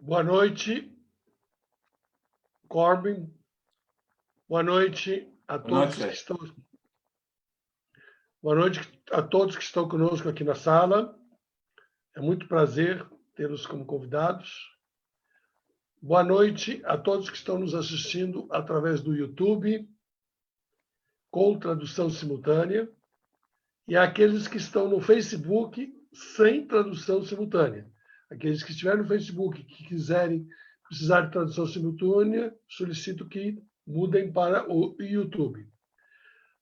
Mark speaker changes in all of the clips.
Speaker 1: Boa noite, Corbin. Boa noite a todos que estão. Boa noite a todos que estão conosco aqui na sala. É muito prazer tê-los como convidados. Boa noite a todos que estão nos assistindo através do YouTube, com tradução simultânea, e àqueles que estão no Facebook sem tradução simultânea. Aqueles que estiverem no Facebook e que quiserem precisar de tradução simultânea, solicito que mudem para o YouTube.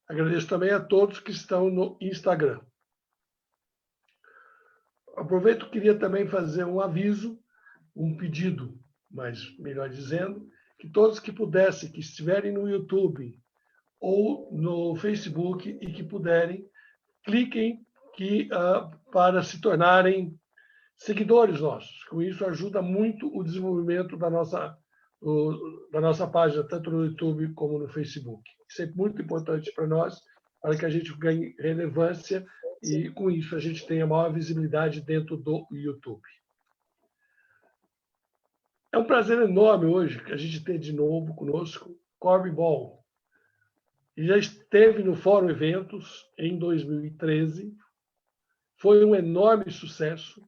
Speaker 1: Agradeço também a todos que estão no Instagram. Aproveito, queria também fazer um aviso, um pedido, mas melhor dizendo, que todos que pudessem, que estiverem no YouTube ou no Facebook e que puderem, cliquem para se tornarem seguidores nossos. Com isso, ajuda muito o desenvolvimento da nossa página, tanto no YouTube como no Facebook. Isso é muito importante para nós, para que a gente ganhe relevância e, com isso, a gente tenha maior visibilidade dentro do YouTube. É um prazer enorme hoje que a gente tem de novo conosco Corbin Ball. Ele já esteve no Fórum Eventos em 2013, foi um enorme sucesso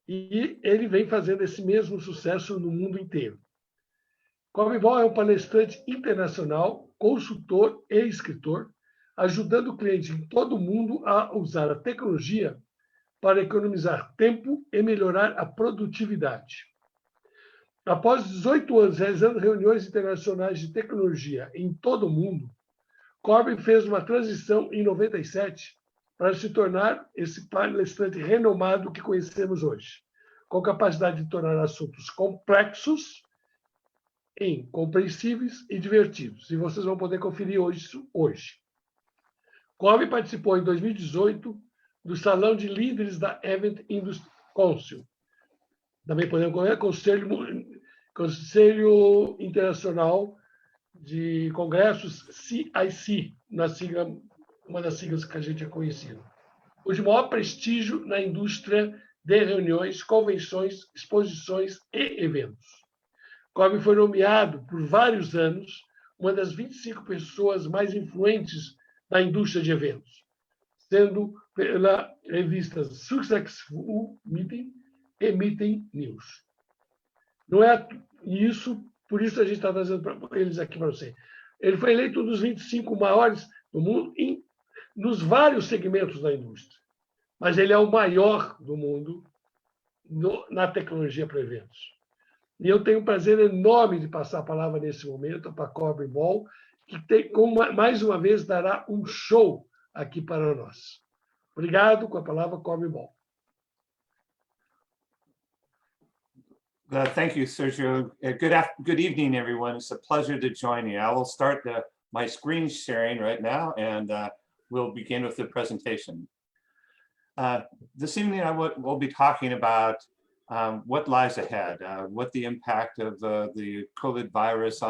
Speaker 1: e ele vem fazendo esse mesmo sucesso no mundo inteiro. Corbin Ball é um palestrante internacional, consultor e escritor, ajudando clientes em todo o mundo a usar a tecnologia para economizar tempo e melhorar a produtividade. Após 18 anos realizando reuniões internacionais de tecnologia em todo o mundo, Corbin fez uma transição em 97 para se tornar esse palestrante renomado que conhecemos hoje, com capacidade de tornar assuntos complexos em compreensíveis e divertidos. E vocês vão poder conferir isso hoje. Corbin participou em 2018 do Salão de Líderes da Abbott Council. Também podemos conhecer Conselho Internacional de Congressos, CIC, uma das siglas que a gente é conhecido. O de maior prestígio na indústria de reuniões, convenções, exposições e eventos. Corbin foi nomeado por vários anos uma das 25 pessoas mais influentes na indústria de eventos, sendo pela revista Successful Meeting e Meeting News. Não é isso, por isso a gente está trazendo eles aqui para você. Ele foi eleito um dos 25 maiores do mundo nos vários segmentos da indústria, mas ele é o maior do mundo na tecnologia para eventos. E eu tenho um prazer enorme de passar a palavra nesse momento para Corbin Ball, que mais uma vez dará um show aqui para nós. Obrigado, com a palavra Corbin Ball.
Speaker 2: Thank you, Sergio. Good evening, everyone. It's a pleasure to join you. I will start my screen sharing right now, and we'll begin with the presentation. This evening, we'll be talking about what lies ahead, what the impact of the COVID virus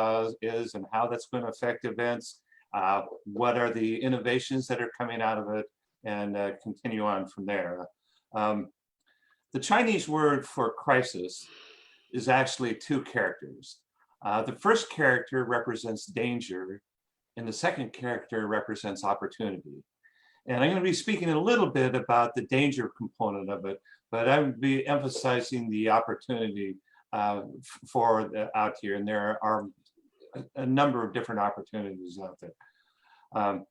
Speaker 2: is and how that's going to affect events, what are the innovations that are coming out of it, and continue on from there. The Chinese word for crisis is actually two characters. The first character represents danger, and the second character represents opportunity. And I'm going to be speaking a little bit about the danger component of it, but I will be emphasizing the opportunity out here, and there are a number of different opportunities out there.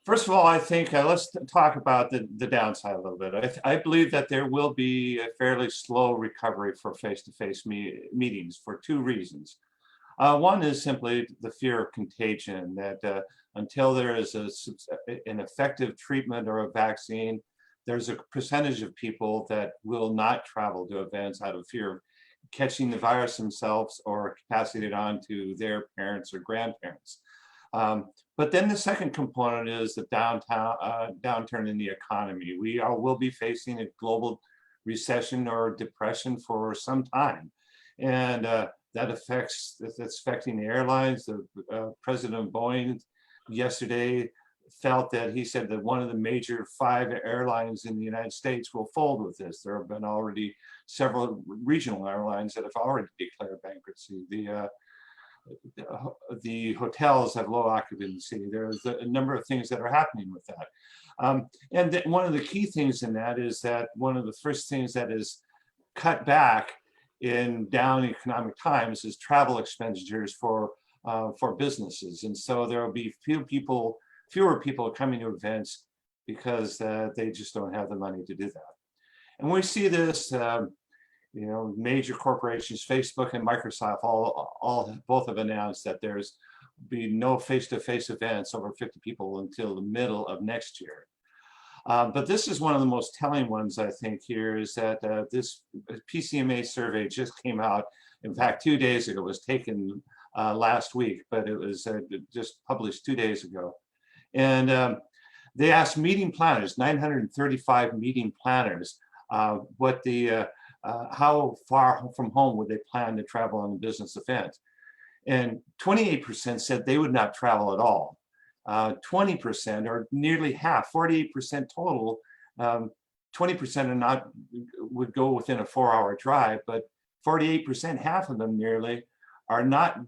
Speaker 2: First of all, I think let's talk about the downside a little bit. I believe that there will be a fairly slow recovery for face-to-face meetings for two reasons. One is simply the fear of contagion, that until there is an effective treatment or a vaccine, there's a percentage of people that will not travel to events out of fear of catching the virus themselves or passing it on to their parents or grandparents. But then the second component is the downturn in the economy. We will be facing a global recession or depression for some time. And that's affecting the airlines. The president of Boeing yesterday felt that he said that one of the major 5 airlines in the United States will fold with this. There have been already several regional airlines that have already declared bankruptcy. The hotels have low occupancy. There's a number of things that are happening with that. And one of the key things in that is that one of the first things that is cut back in down economic times is travel expenditures for businesses. And so there will be fewer people coming to events because they just don't have the money to do that. And we see this, major corporations, Facebook and Microsoft, both have announced that there's be no face-to-face events over 50 people until the middle of next year. But this is one of the most telling ones, I think, here is that this PCMA survey just came out. In fact, 2 days ago. It was taken last week, but it was just published 2 days ago. And they asked meeting planners, 935 meeting planners, how far from home would they plan to travel on a business event? And 28% said they would not travel at all. 20%, or nearly half, 48% total, 20% would go within a 4-hour drive, but 48%, half of them nearly, are not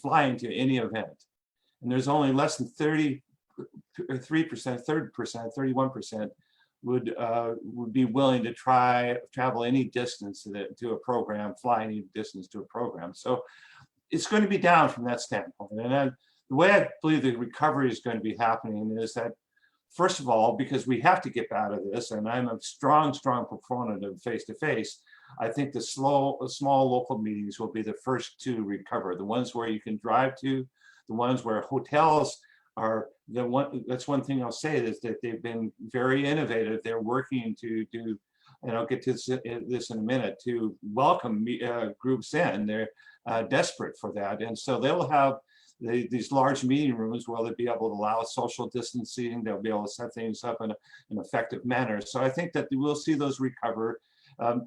Speaker 2: flying to any event. And there's only less than 31% would be willing to travel any distance to a program, fly any distance to a program. So it's going to be down from that standpoint. And the way I believe the recovery is going to be happening is that, first of all, because we have to get out of this, and I'm a strong proponent of face-to-face, I think the small local meetings will be the first to recover. The ones where you can drive to, the ones where hotels are the one. That's one thing I'll say is that they've been very innovative. They're working to do, and I'll get to this in a minute, to welcome groups in. They're desperate for that, and so they'll have these large meeting rooms where they'll be able to allow social distancing. They'll be able to set things up in an effective manner. So I think that we'll see those recover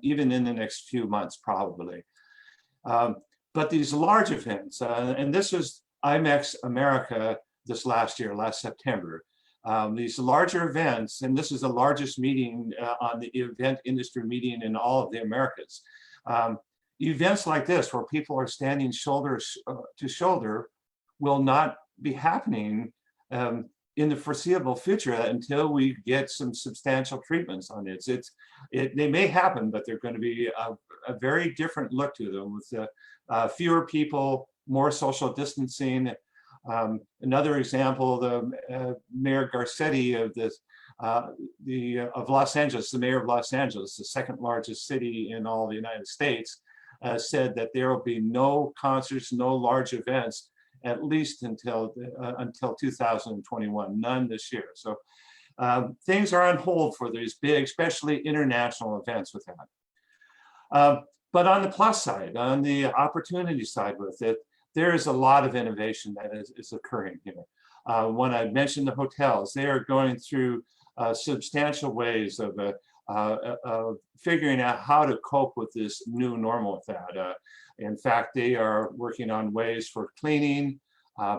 Speaker 2: even in the next few months, probably. But these large events, and this was IMEX America this last September. These larger events, and this is the largest meeting on the event industry meeting in all of the Americas. Events like this, where people are standing shoulder to shoulder, will not be happening in the foreseeable future until we get some substantial treatments on it. They may happen, but they're going to be a very different look to them with fewer people, more social distancing. Another example, the Mayor Garcetti of Los Angeles, the mayor of Los Angeles, the second largest city in all the United States, said that there will be no concerts, no large events, at least until 2021, none this year. So things are on hold for these big, especially international events with that. But on the plus side, on the opportunity side with it, there is a lot of innovation that is occurring here. When I mentioned the hotels, they are going through substantial ways of figuring out how to cope with this new normal with that. In fact, they are working on ways for cleaning.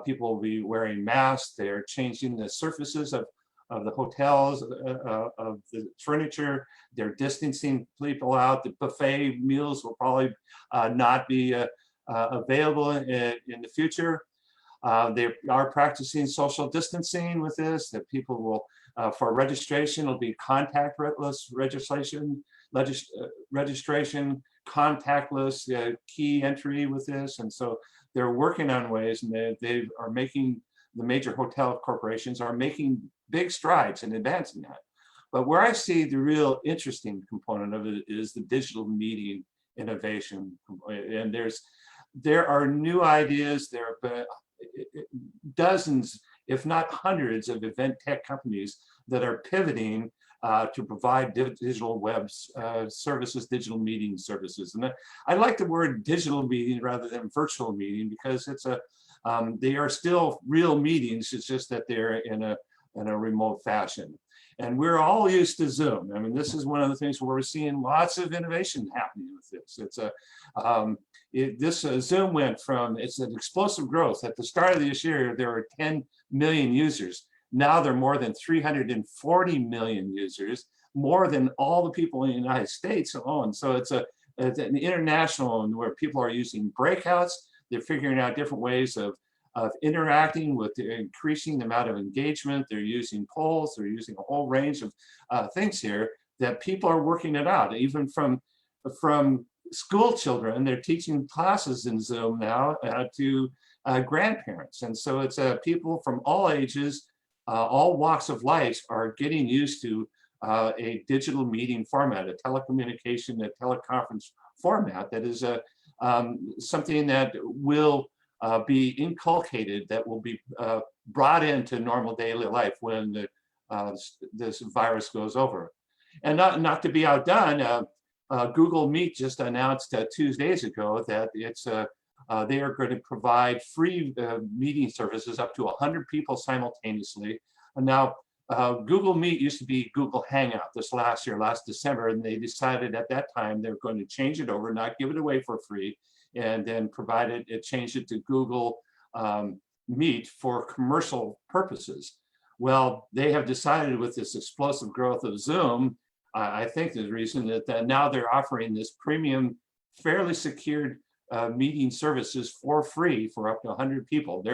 Speaker 2: People will be wearing masks. They're changing the surfaces of the hotels, of the furniture. They're distancing people out. The buffet meals will probably not be available in the future. They are practicing social distancing with this, that people will, for registration, it'll be contactless registration, contactless key entry with this. And so they're working on ways, and they are making, the major hotel corporations are making big strides in advancing that. But where I see the real interesting component of it is the digital meeting innovation. And there are new ideas. There are dozens, if not hundreds, of event tech companies that are pivoting to provide digital web services, digital meeting services. And I like the word digital meeting rather than virtual meeting, because they are still real meetings. It's just that they're in a remote fashion. And we're all used to Zoom. I mean, this is one of the things where we're seeing lots of innovation happening with this. Zoom went from, it's an explosive growth. At the start of this year, there were 10 million users. now there are more than 340 million users, more than all the people in the United States alone. So it's an international one where people are using breakouts. They're figuring out different ways of interacting with increasing the amount of engagement. They're using polls. They're using a whole range of things here that people are working it out. Even from school children, they're teaching classes in Zoom now to grandparents. And so it's people from all ages, all walks of life are getting used to a digital meeting format, a telecommunication, a teleconference format that is something that will be inculcated, that will be brought into normal daily life when this virus goes over. And not to be outdone, Google Meet just announced 2 days ago that they are going to provide free meeting services up to 100 people simultaneously. And now, Google Meet used to be Google Hangout last December, and they decided at that time they're going to change it over, not give it away for free, and then change it to Google Meet for commercial purposes. Well, they have decided with this explosive growth of Zoom, I think the reason that now they're offering this premium, fairly secured meeting services for free for up to 100 people.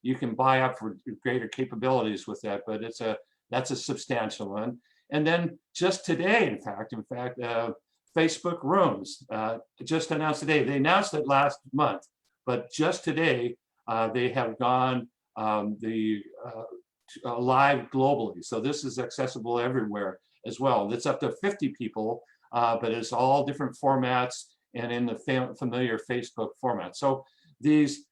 Speaker 2: You can buy up for greater capabilities with that, but that's a substantial one. And then just today, in fact, Facebook Rooms just announced today. They announced it last month, but just today they have gone live globally. So this is accessible everywhere as well. It's up to 50 people, but it's all different formats and in the familiar Facebook format. So these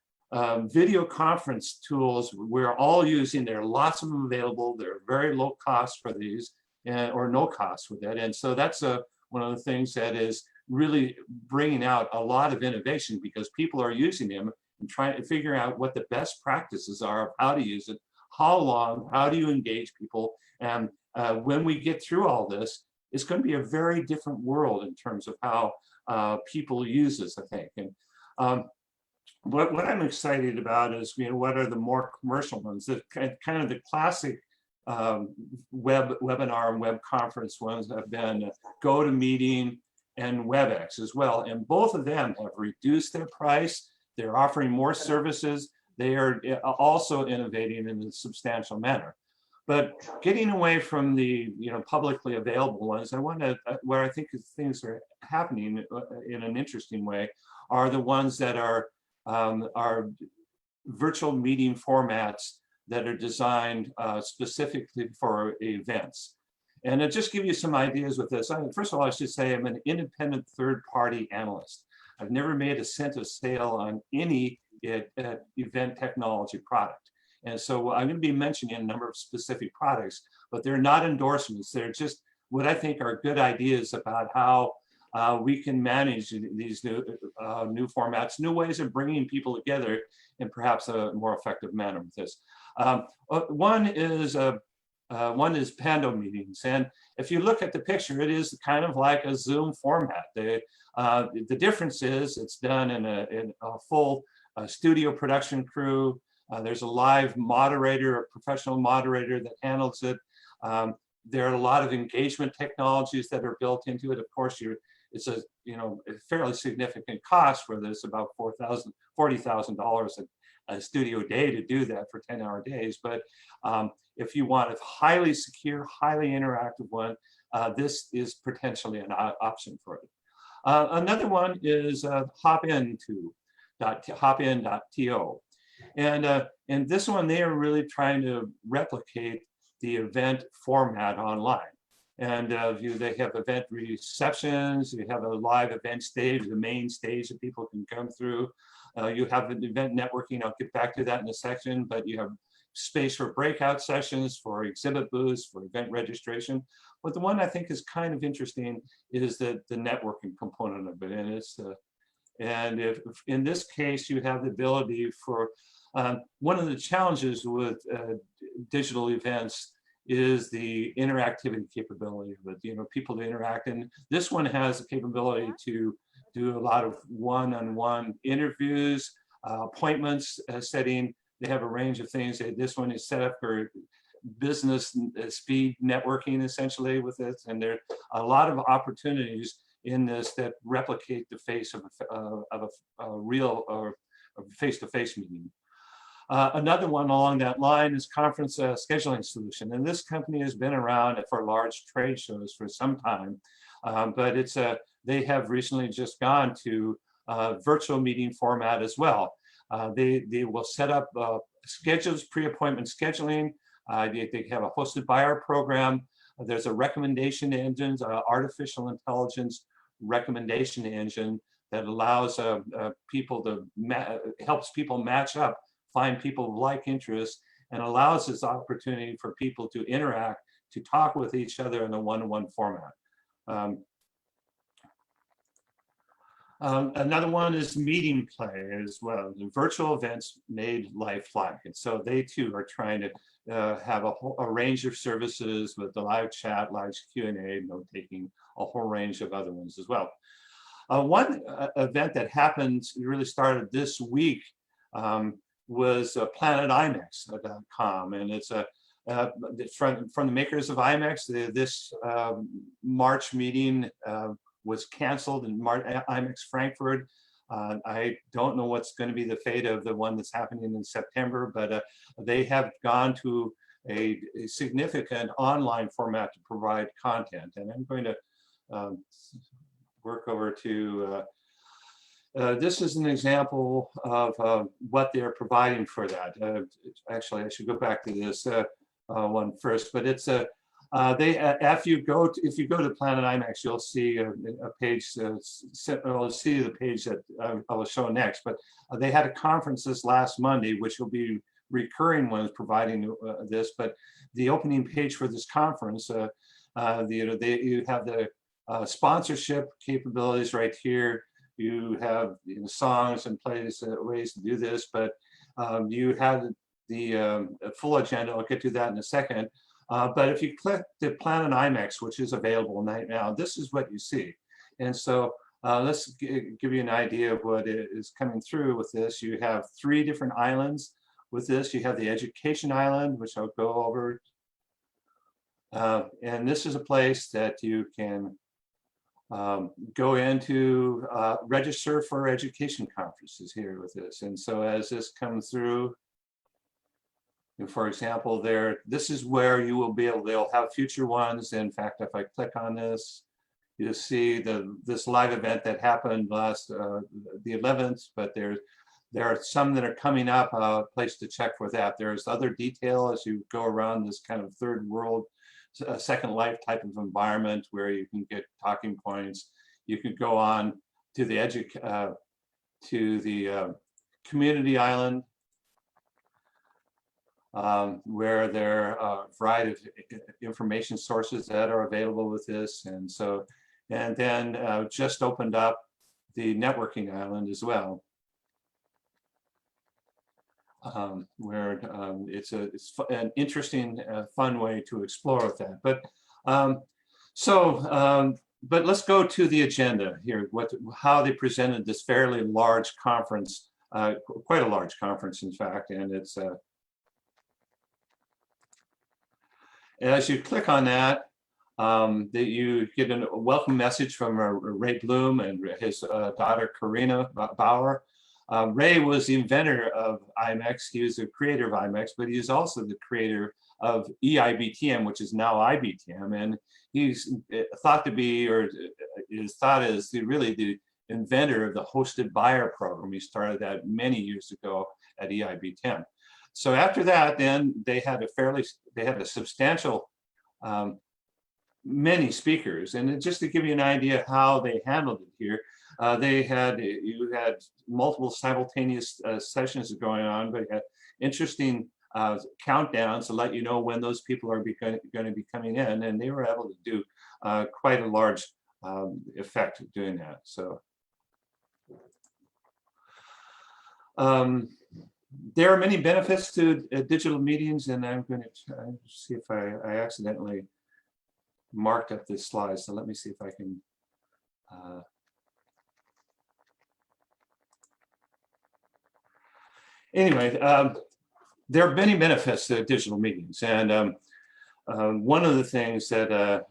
Speaker 2: video conference tools we're all using, there are lots of them available. They're very low cost for these, or no cost with that. And so that's one of the things that is really bringing out a lot of innovation, because people are using them and trying to figure out what the best practices are of how to use it, how long, how do you engage people. And when we get through all this, it's going to be a very different world in terms of how people use this, I think. And what I'm excited about is, what are the more commercial ones, the kind of the classic webinar and web conference ones have been GoToMeeting and WebEx as well. And both of them have reduced their price. They're offering more services. They are also innovating in a substantial manner. But getting away from the publicly available ones, where I think things are happening in an interesting way are the ones that are virtual meeting formats that are designed specifically for events. And I'll just give you some ideas with this. First of all, I should say I'm an independent third-party analyst. I've never made a cent of sale on any event technology product. And so I'm going to be mentioning a number of specific products, but they're not endorsements. They're just what I think are good ideas about how we can manage these new formats, new ways of bringing people together in perhaps a more effective manner with this. One is Panda Meetings. And if you look at the picture, it is kind of like a Zoom format. The difference is it's done in a full studio production crew. There's a live moderator, a professional moderator that handles it. There are a lot of engagement technologies that are built into it. Of course, it's a fairly significant cost for this, about $40,000 a studio day to do that for 10-hour days. But if you want a highly secure, highly interactive one, this is potentially an option for it. Another one is hopin.to. And this one, they are really trying to replicate the event format online. And they have event receptions, you have a live event stage, the main stage that people can come through. You have an event networking, I'll get back to that in a section, but you have space for breakout sessions, for exhibit booths, for event registration. But the one I think is kind of interesting is the networking component of it. And if in this case, you have the ability for, one of the challenges with digital events is the interactivity capability of it, people to interact. And this one has the capability to do a lot of one-on-one interviews, appointments setting. They have a range of things. This one is set up for business speed networking essentially with this, and there are a lot of opportunities in this that replicate the face of a real or face-to-face meeting. Another one along that line is conference scheduling solution, and this company has been around for large trade shows for some time, but they have recently just gone to virtual meeting format as well. They will set up schedules, pre-appointment scheduling. They have a hosted buyer program. There's a recommendation engine, artificial intelligence recommendation engine that allows people to helps people match up, find people of like interest, and allows this opportunity for people to interact, to talk with each other in a one-to-one format. Another one is meeting play as well. The virtual events made lifelike, and so they too are trying to have a range of services with the live chat, live Q&A, note-taking, a whole range of other ones as well. One event that happened, really started this week, was planetimex.com, and it's from the makers of IMEX. This March meeting was canceled in IMEX Frankfurt. I don't know what's going to be the fate of the one that's happening in September, but they have gone to a significant online format to provide content. And I'm going to work over to, this is an example of what they're providing for that. Actually, I should go back to this one first, but it's if you go to Planet IMEX, you'll see a page. You'll see the page that I will show next. But they had a conference this last Monday, which will be recurring ones providing this. But the opening page for this conference, you have the sponsorship capabilities right here. You have songs and plays, ways to do this, but you have the full agenda. I'll get to that in a second. But if you click the Planet IMEX, which is available right now, this is what you see. And so let's give you an idea of what is coming through with this. You have 3 different islands with this. You have the education island, which I'll go over. And this is a place that you can go into, register for education conferences here with this. And so as this comes through, for example, this is where you will be able, they'll have future ones. In fact, if I click on this, you'll see this live event that happened last, the 11th, but there are some that are coming up, a place to check for that. There's other detail as you go around this kind of third world, second life type of environment where you can get talking points. You can go on to the community island, where there are a variety of information sources that are available with this. And so, and then just opened up the networking island as well, where it's an interesting, fun way to explore with that. But but let's go to the agenda here, how they presented this fairly large conference, quite a large conference, in fact, and it's as you click on that, you get a welcome message from Ray Bloom and his daughter, Karina Bauer. Ray was the inventor of IMEX. He was the creator of IMEX, but he's also the creator of EIBTM, which is now IBTM. And he's thought to be, or is thought as really the inventor of the hosted buyer program. He started that many years ago at EIBTM. So after that, then they had a substantial, many speakers. And just to give you an idea how they handled it here, you had multiple simultaneous sessions going on, but you had interesting countdowns to let you know when those people are going to be coming in, and they were able to do quite a large effect doing that. So there are many benefits to digital meetings, and I'm going to see if I accidentally marked up this slide. So let me see if I can. Anyway, there are many benefits to digital meetings. And one of the things that,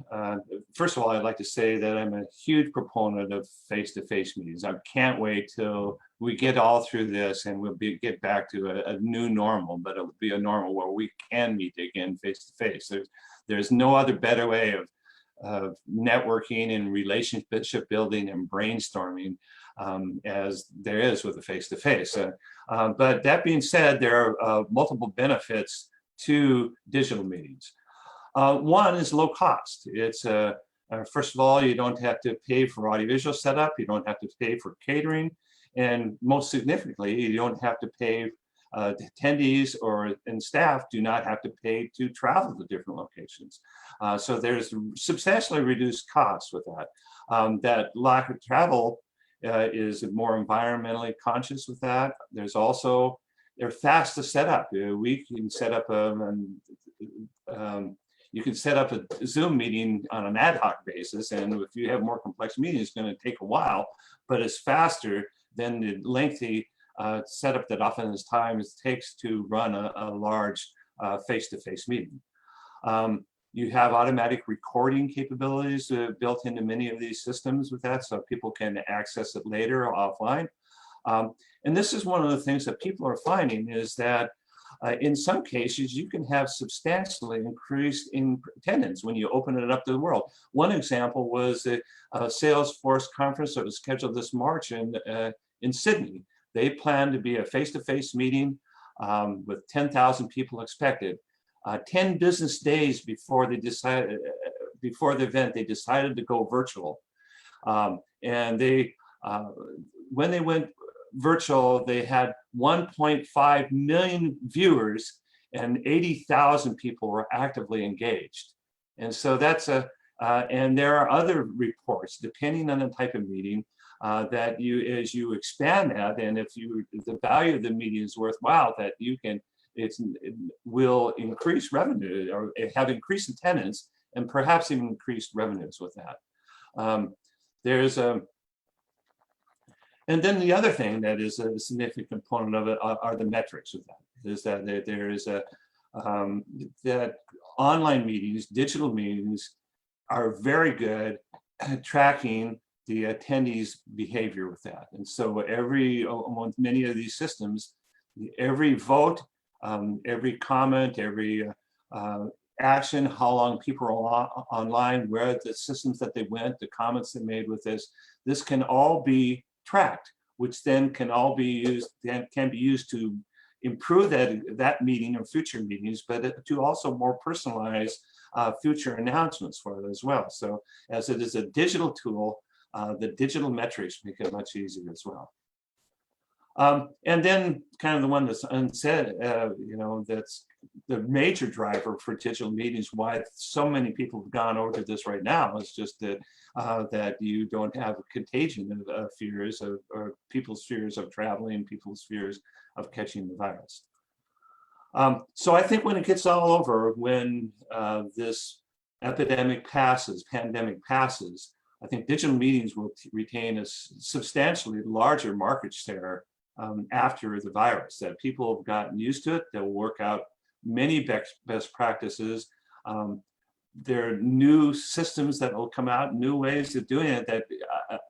Speaker 2: first of all, I'd like to say that I'm a huge proponent of face-to-face meetings. I can't wait till we get all through this and we'll get back to a new normal, but it'll be a normal where we can meet again face-to-face. There's no other better way of networking and relationship building and brainstorming as there is with a face-to-face. But that being said, there are multiple benefits to digital meetings. One is low cost. It's first of all, you don't have to pay for audiovisual setup. You don't have to pay for catering. And most significantly, you don't have to pay, attendees and staff do not have to pay to travel to different locations. So there's substantially reduced costs with that. That lack of travel is more environmentally conscious with that. There's also, they're fast to set up. We can set up you can set up a Zoom meeting on an ad hoc basis, and if you have more complex meetings, it's going to take a while, but it's faster than the lengthy setup that oftentimes takes to run a large face-to-face meeting. You have automatic recording capabilities built into many of these systems with that, so people can access it later offline. And this is one of the things that people are finding is that in some cases, you can have substantially increased in attendance when you open it up to the world. One example was a Salesforce conference that was scheduled this March in Sydney. They planned to be a face-to-face meeting with 10,000 people expected. 10 business days before the event, they decided to go virtual. And when they went virtual, they had 1.5 million viewers and 80,000 people were actively engaged. And so that's and there are other reports, depending on the type of meeting, that as you expand that, and if the value of the meeting is worthwhile, that it will increase revenue or have increased attendance and perhaps even increased revenues with that. And then the other thing that is a significant component of it are the metrics of that, is that there is that online meetings, digital meetings are very good at tracking the attendees' behavior with that. And so with many of these systems, every vote, every comment, every action, how long people are online, where the systems that they went, the comments they made with this can all be tracked, which then can be used to improve that meeting or future meetings, but to also more personalize future announcements for it as well. So as it is a digital tool, the digital metrics make it much easier as well. And then kind of the one that's unsaid, that's the major driver for digital meetings, why so many people have gone over to this right now, is just that you don't have a contagion of fears or people's fears of traveling, people's fears of catching the virus. So I think when it gets all over, when this pandemic passes, I think digital meetings will retain a substantially larger market share after the virus, that people have gotten used to it. They'll work out many best practices. There are new systems that will come out, new ways of doing it that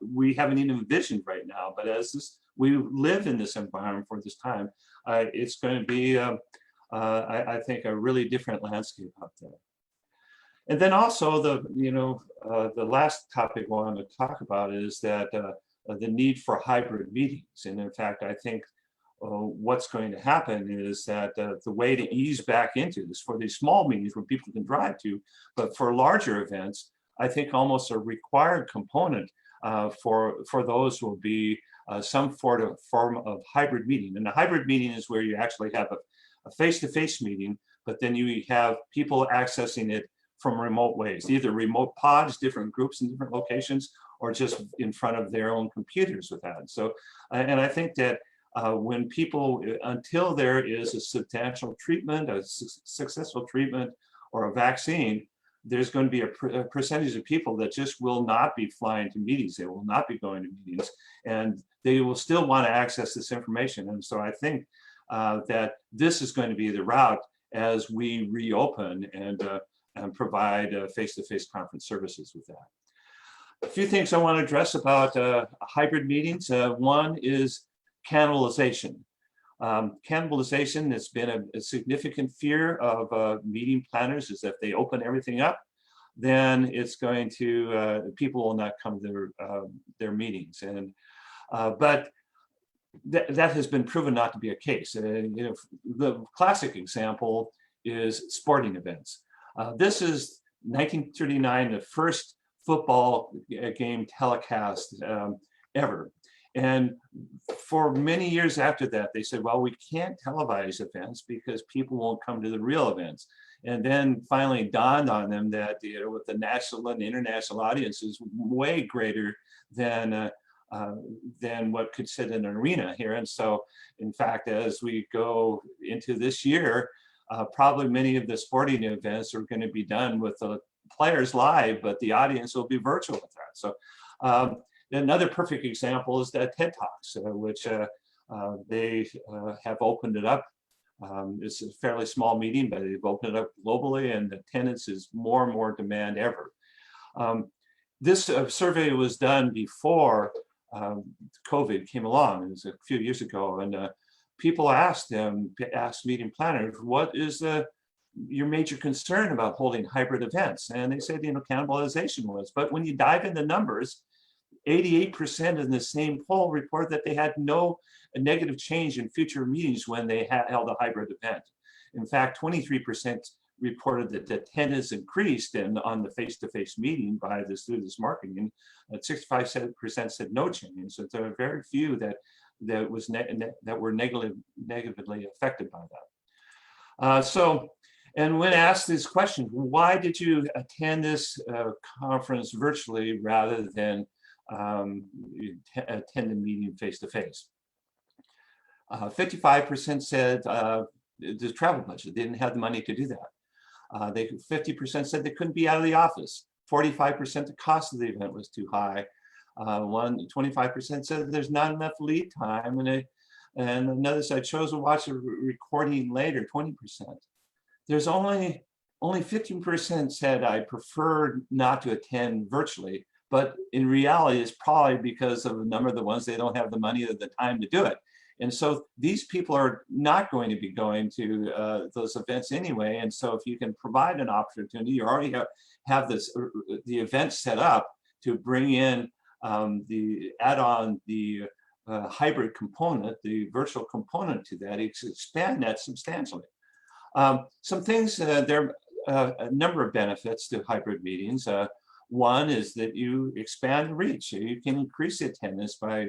Speaker 2: we haven't even envisioned right now. But as we live in this environment for this time, it's going to be, I think, a really different landscape out there. And then also the last topic I want to talk about is that the need for hybrid meetings. And in fact, I think what's going to happen is that the way to ease back into this for these small meetings where people can drive to, but for larger events, I think almost a required component for those will be some form of hybrid meeting. And a hybrid meeting is where you actually have a face-to-face meeting, but then you have people accessing it from remote ways, either remote pods, different groups in different locations, or just in front of their own computers with that. So, and I think that when people, until there is a substantial treatment, a successful treatment or a vaccine, there's going to be a percentage of people that just will not be flying to meetings. They will not be going to meetings, and they will still want to access this information. And so I think that this is going to be the route as we reopen and provide face-to-face conference services with that. A few things I want to address about hybrid meetings. One is cannibalization. Cannibalization has been a significant fear of meeting planners, is that if they open everything up, then it's going to, people will not come to their meetings. And but that has been proven not to be a case. The classic example is sporting events. This is 1939, the first football game telecast ever. And for many years after that, they said, well, we can't televise events because people won't come to the real events. And then finally dawned on them that with the national and international audiences way greater than what could sit in an arena here. And so, in fact, as we go into this year, probably many of the sporting events are going to be done with the players live, but the audience will be virtual with that. So another perfect example is the TED Talks, which they have opened it up. It's a fairly small meeting, but they've opened it up globally, and the attendance is more and more demand ever. This survey was done before COVID came along. It was a few years ago, and people asked meeting planners, what is your major concern about holding hybrid events? And they said, cannibalization was. But when you dive into numbers, 88% in the same poll report that they had no negative change in future meetings when they held a hybrid event. In fact, 23% reported that the attendance increased on the face-to-face meeting by through this marketing, and 65% said no change. So there are very few that were negatively affected by that. And when asked this question, why did you attend this conference virtually rather than attend the meeting face-to-face? 55% said the travel budget, they didn't have the money to do that. 50% said they couldn't be out of the office. 45% the cost of the event was too high. 25% said there's not enough lead time, and another said I chose to watch a recording later. 20%. There's only 15% said I prefer not to attend virtually, but in reality, it's probably because of a number of the ones they don't have the money or the time to do it. And so these people are not going to be going to those events anyway. And so if you can provide an opportunity, you already have the event set up to bring in add on the hybrid component, the virtual component to that, expand that substantially. Some things, there are a number of benefits to hybrid meetings. One is that you expand the reach. You can increase the attendance by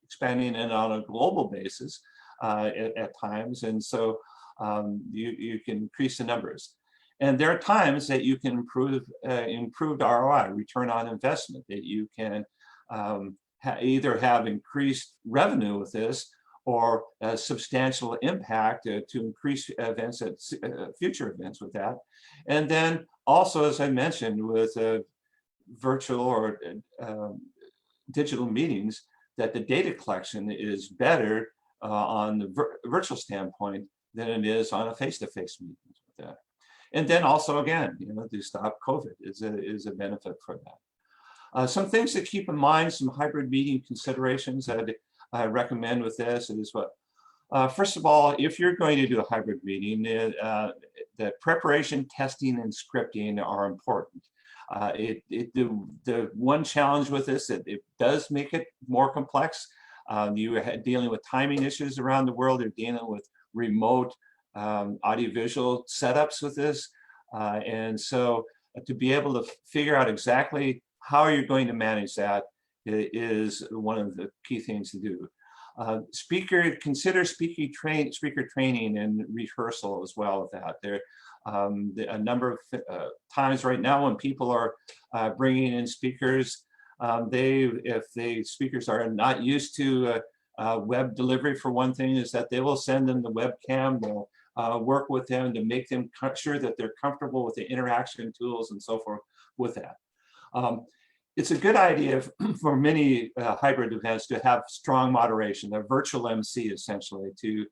Speaker 2: expanding it on a global basis at times. And so you can increase the numbers. And there are times that you can improve improved ROI, return on investment, that you can either have increased revenue with this or a substantial impact to increase events at future events with that. And then also, as I mentioned, with virtual or digital meetings, that the data collection is better on the virtual standpoint than it is on a face-to-face meeting with that. And then also, again, to stop COVID is a benefit for that. Some things to keep in mind, some hybrid meeting considerations that I recommend with this is first of all, if you're going to do a hybrid meeting, the preparation, testing, and scripting are important. The one challenge with this, it does make it more complex. You're dealing with timing issues around the world. You're dealing with remote audiovisual setups with this. And so to be able to figure out exactly how you're going to manage that is one of the key things to do. Consider speaker training and rehearsal as well with that. There a number of times right now when people are bringing in speakers, if the speakers are not used to web delivery, for one thing, is that they will send them the webcam. They'll work with them to make them sure that they're comfortable with the interaction tools and so forth with that. it's a good idea for many hybrid events to have strong moderation, a virtual MC essentially, to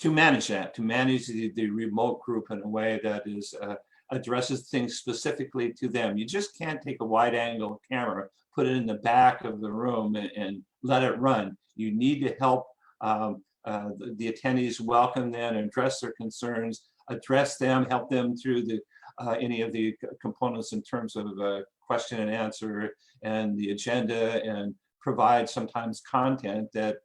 Speaker 2: manage that, to manage the remote group in a way that is addresses things specifically to them. You just can't take a wide angle camera, put it in the back of the room and let it run. You need to help the attendees welcome them, address their concerns, address them, help them through any of the components in terms of question and answer and the agenda, and provide sometimes content that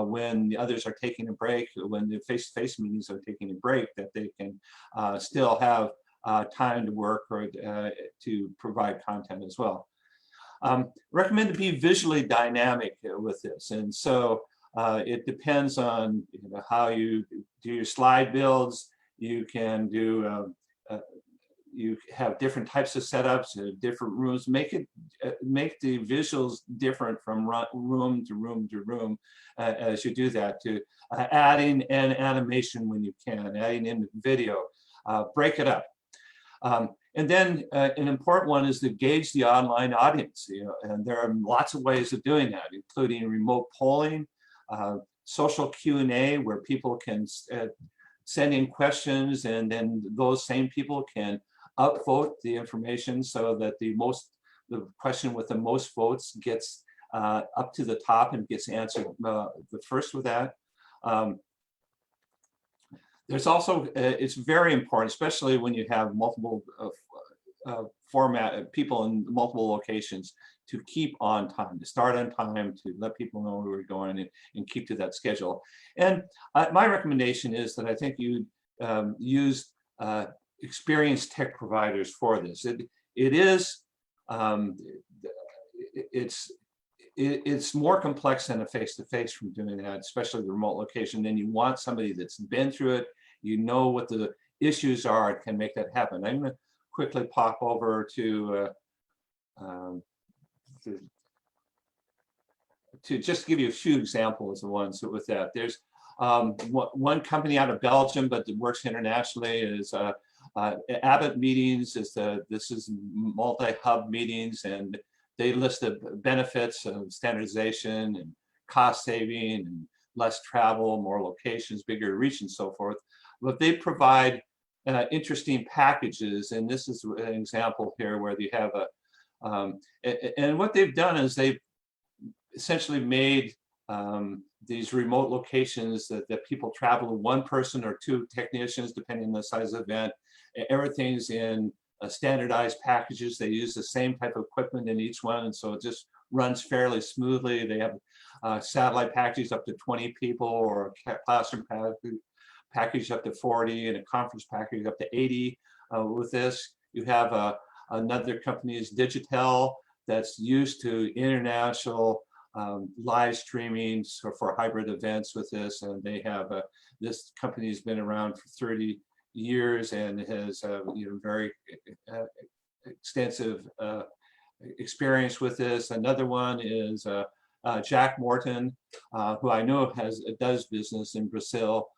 Speaker 2: when the others are taking a break, when the face-to-face meetings are taking a break, that they can still have time to work or to provide content as well. Recommend to be visually dynamic with this. And so it depends on how you do your slide builds. You can do, you have different types of setups, different rooms. Make the visuals different from room to room to room as you do that. To adding an animation when you can, adding in video, break it up. And then an important one is to gauge the online audience. And there are lots of ways of doing that, including remote polling, social Q&A, where people can send in questions, and then those same people can upvote the information so that the question with the most votes gets up to the top and gets answered the first with that. There's also, it's very important, especially when you have multiple people in multiple locations, to keep on time, to start on time, to let people know where we're going and keep to that schedule. And my recommendation is that I think you use experienced tech providers for this. It's more complex than a face-to-face from doing that, especially the remote location. Then you want somebody that's been through it, you know what the issues are, and can make that happen. I'm going to quickly pop over to just give you a few examples of ones with that. There's one company out of Belgium, but that works internationally, is Abbott Meetings. This is multi-hub meetings, and they list the benefits of standardization and cost saving and less travel, more locations, bigger reach, and so forth. But they provide interesting packages, and this is an example here where you have and what they've done is they've essentially made these remote locations that people travel to, one person or two technicians, depending on the size of the event. Everything's in standardized packages. They use the same type of equipment in each one, and so it just runs fairly smoothly. They have satellite packages up to 20 people, or a classroom package up to 40, and a conference package up to 80. With this, you have another company is Digitel, that's used to international live streaming for hybrid events with this, and they have this company has been around for 30 years and has very extensive experience with this. Another one is Jack Morton, who I know does business in Brazil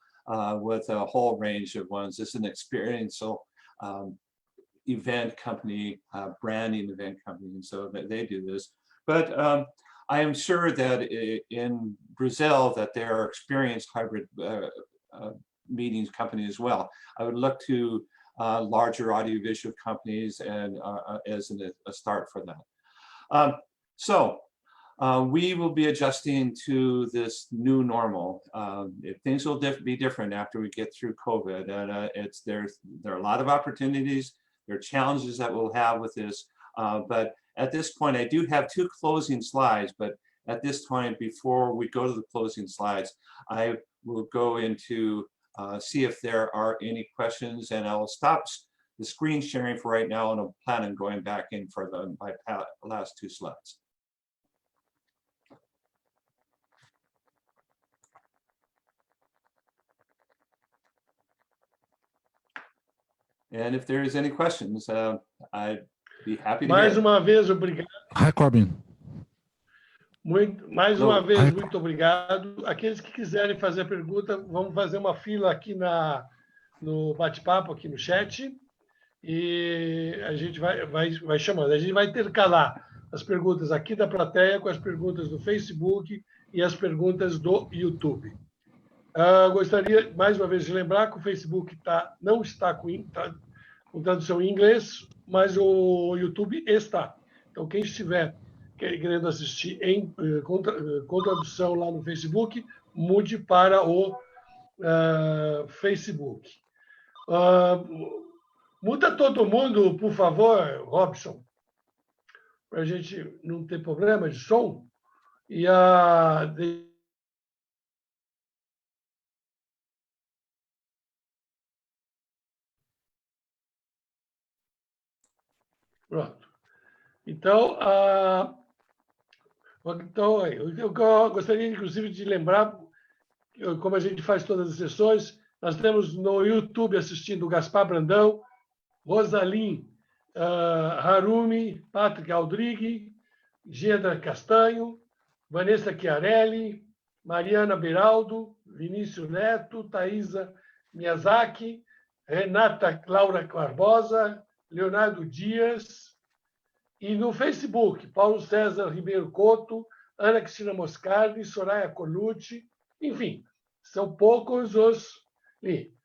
Speaker 2: with a whole range of ones. It's an experiential event company, branding event company, and so they do this. But I am sure that in Brazil that there are experienced hybrid meetings companies as well. I would look to larger audiovisual companies and as a start for that. So we will be adjusting to this new normal. Things will be different after we get through COVID, and there are a lot of opportunities. There are challenges that we'll have with this, but at this point, I do have two closing slides. But at this point, before we go to the closing slides, I will go into see if there are any questions, and I'll stop the screen sharing for right now, and I'll plan on going back in for my last two slides. And if there is any questions, I'd be happy to
Speaker 1: Mais
Speaker 2: hear.
Speaker 1: uma vez, obrigado.
Speaker 3: Hi, Corbin.
Speaker 1: Mais uma vez, muito obrigado. Aqueles que quiserem fazer pergunta, vamos fazer uma fila aqui no bate-papo, aqui no chat. e a gente vai chamando. A gente vai intercalar as perguntas aqui da plateia com as perguntas do Facebook e as perguntas do YouTube. Gostaria, mais uma vez, de lembrar que o Facebook não está com tradução em inglês, mas o YouTube está. Então, quem estiver querendo assistir com tradução lá no Facebook, mude para o Facebook. Muda todo mundo, por favor, Robson, para a gente não ter problema de som. E pronto. Então, eu gostaria, inclusive, de lembrar, como a gente faz todas as sessões, nós temos no YouTube assistindo o Gaspar Brandão, Rosalim Harumi, Patrick Aldrigue, Gedra Castanho, Vanessa Chiarelli, Mariana Beraldo, Vinícius Neto, Thaisa Miyazaki, Renata Laura Barbosa, Leonardo Dias, e no Facebook, Paulo César Ribeiro Couto, Ana Cristina Moscardi, Soraya Colucci, enfim, são poucos os...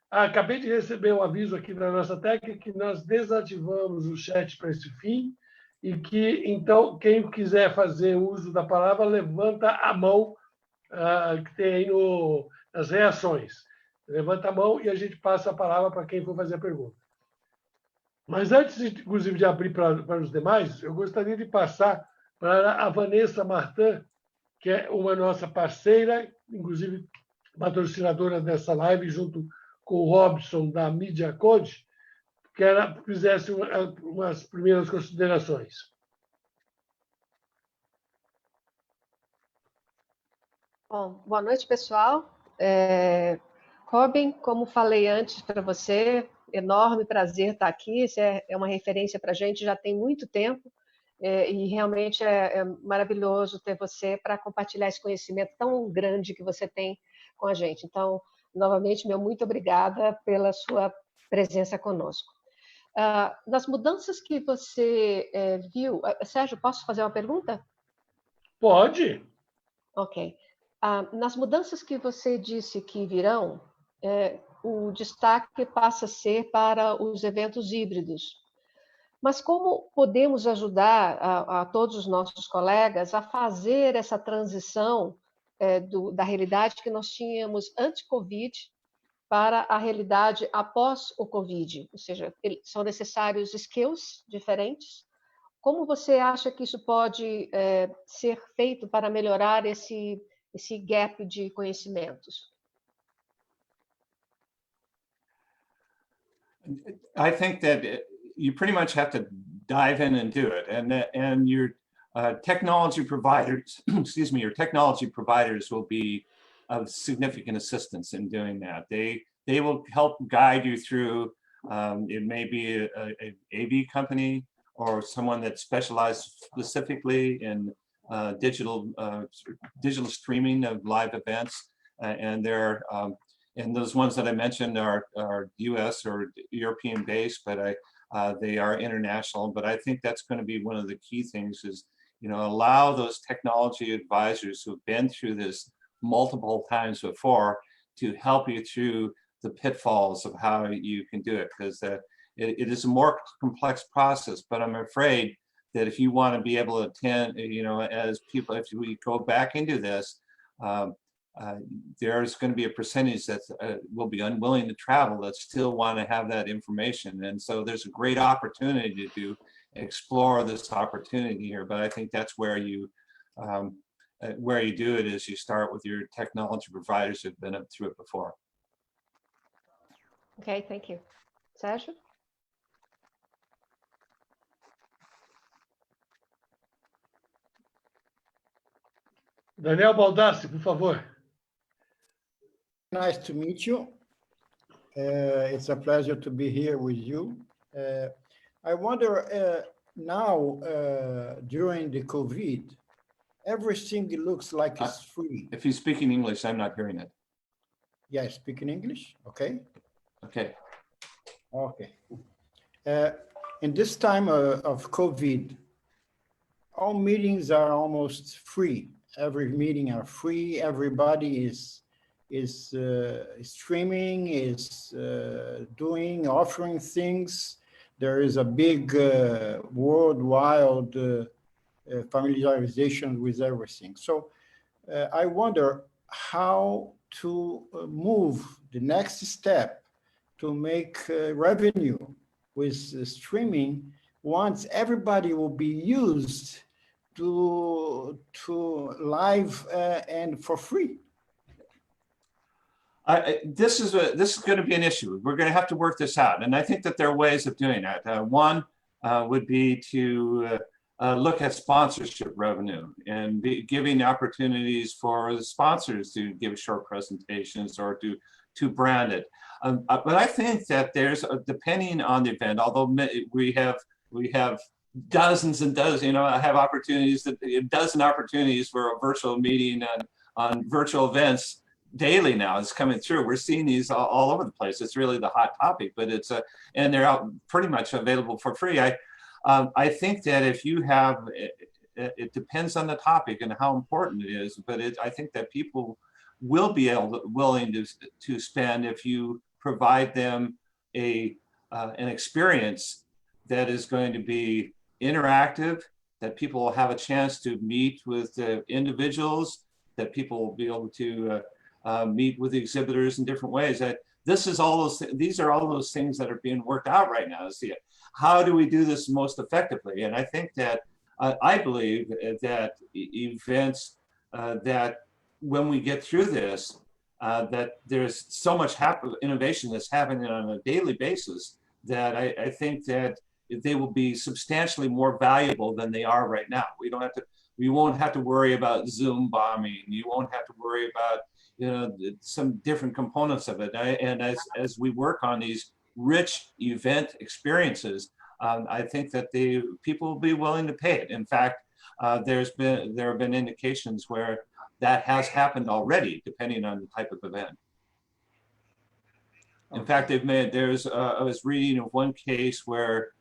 Speaker 1: Acabei de receber um aviso aqui da nossa técnica que nós desativamos o chat para esse fim e que, então, quem quiser fazer uso da palavra, levanta a mão que tem aí nas reações. Levanta a mão e a gente passa a palavra para quem for fazer a pergunta. Mas antes, inclusive, de abrir para os demais, eu gostaria de passar para a Vanessa Martin, que é uma nossa parceira, inclusive patrocinadora dessa live, junto com o Robson, da Midia Code, que ela fizesse umas primeiras considerações.
Speaker 3: Bom, boa noite, pessoal. Corbin, como falei antes para você, enorme prazer estar aqui. Isso é uma referência para a gente, já tem muito tempo, e realmente é maravilhoso ter você para compartilhar esse conhecimento tão grande que você tem com a gente. Então, novamente, meu muito obrigada pela sua presença conosco. Nas mudanças que você viu... Sérgio, posso fazer uma pergunta?
Speaker 1: Pode.
Speaker 3: Ok. Nas mudanças que você disse que virão, o destaque passa a ser para os eventos híbridos. Mas como podemos ajudar a todos os nossos colegas a fazer essa transição da realidade que nós tínhamos antes-Covid para a realidade após o Covid? Ou seja, são necessários skills diferentes. Como você acha que isso pode ser feito para melhorar esse gap de conhecimentos?
Speaker 2: I think that you pretty much have to dive in and do it, and your technology providers, excuse me, your technology providers will be of significant assistance in doing that. They will help guide you through. It may be a AV company or someone that specializes specifically in digital streaming of live events, and and those ones that I mentioned are US or European based, but they are international. But I think that's going to be one of the key things is, allow those technology advisors who've been through this multiple times before to help you through the pitfalls of how you can do it, because it is a more complex process. But I'm afraid that if you want to be able to attend, as people, if we go back into this, there's going to be a percentage that will be unwilling to travel that still want to have that information. And so there's a great opportunity to explore this opportunity here. But I think that's where you do it is you start with your technology providers who've been up through it before.
Speaker 3: Okay, thank you. Sergio?
Speaker 1: Daniel Baldassi, por favor.
Speaker 4: Nice to meet you. It's a pleasure to be here with you. I wonder now, during the COVID, everything looks like it's free.
Speaker 2: If you speak in English, I'm not hearing it.
Speaker 4: Yeah, speak in English, okay?
Speaker 2: Okay.
Speaker 4: Okay. In this time of COVID, all meetings are almost free. Every meeting are free. Everybody is streaming, is offering things. There is a big worldwide familiarization with everything. So I wonder how to move the next step to make revenue with streaming once everybody will be used to live and for free.
Speaker 2: This is going to be an issue. We're going to have to work this out, and I think that there are ways of doing that. One would be to look at sponsorship revenue and giving opportunities for the sponsors to give short presentations or to brand it. But I think that there's, depending on the event, although we have dozens and dozens, I have opportunities, a dozen opportunities for a virtual meeting on virtual events daily now. It's coming through. We're seeing these all over the place. It's really the hot topic, but and they're out pretty much available for free. I think that if you have, it depends on the topic and how important it is, but I think that people will be willing to spend if you provide them an experience that is going to be interactive, that people will have a chance to meet with individuals, that people will be able to meet with the exhibitors in different ways. These are all those things that are being worked out right now. How do we do this most effectively? And I think that I believe that events that when we get through this, that there's so much innovation that's happening on a daily basis that I think that they will be substantially more valuable than they are right now. We won't have to worry about Zoom bombing. You won't have to worry about some different components of it. And as we work on these rich event experiences, I think that people will be willing to pay it. In fact, there have been indications where that has happened already, depending on the type of event. In fact, I was reading of one case where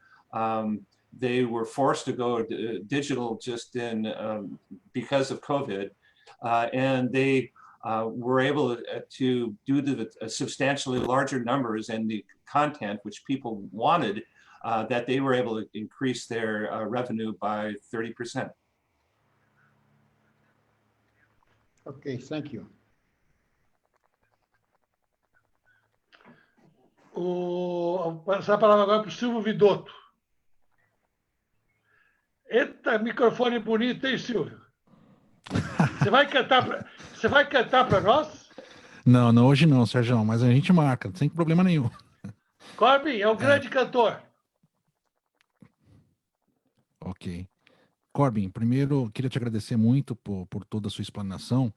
Speaker 2: they were forced to go digital just because of COVID, and they were able to, due to the substantially larger numbers and the content which people wanted, that they were able to increase their revenue by 30%.
Speaker 4: Okay, thank you.
Speaker 1: Vou passar a palavra agora para o Silvio Vidotto. Eita, microfone bonito, hein, Silvio? Você vai cantar para nós?
Speaker 5: Não, hoje não, Sérgio, mas a gente marca, sem problema nenhum.
Speaker 1: Corbin é um grande cantor.
Speaker 5: Ok. Corbin, primeiro, queria te agradecer muito por toda a sua explanação.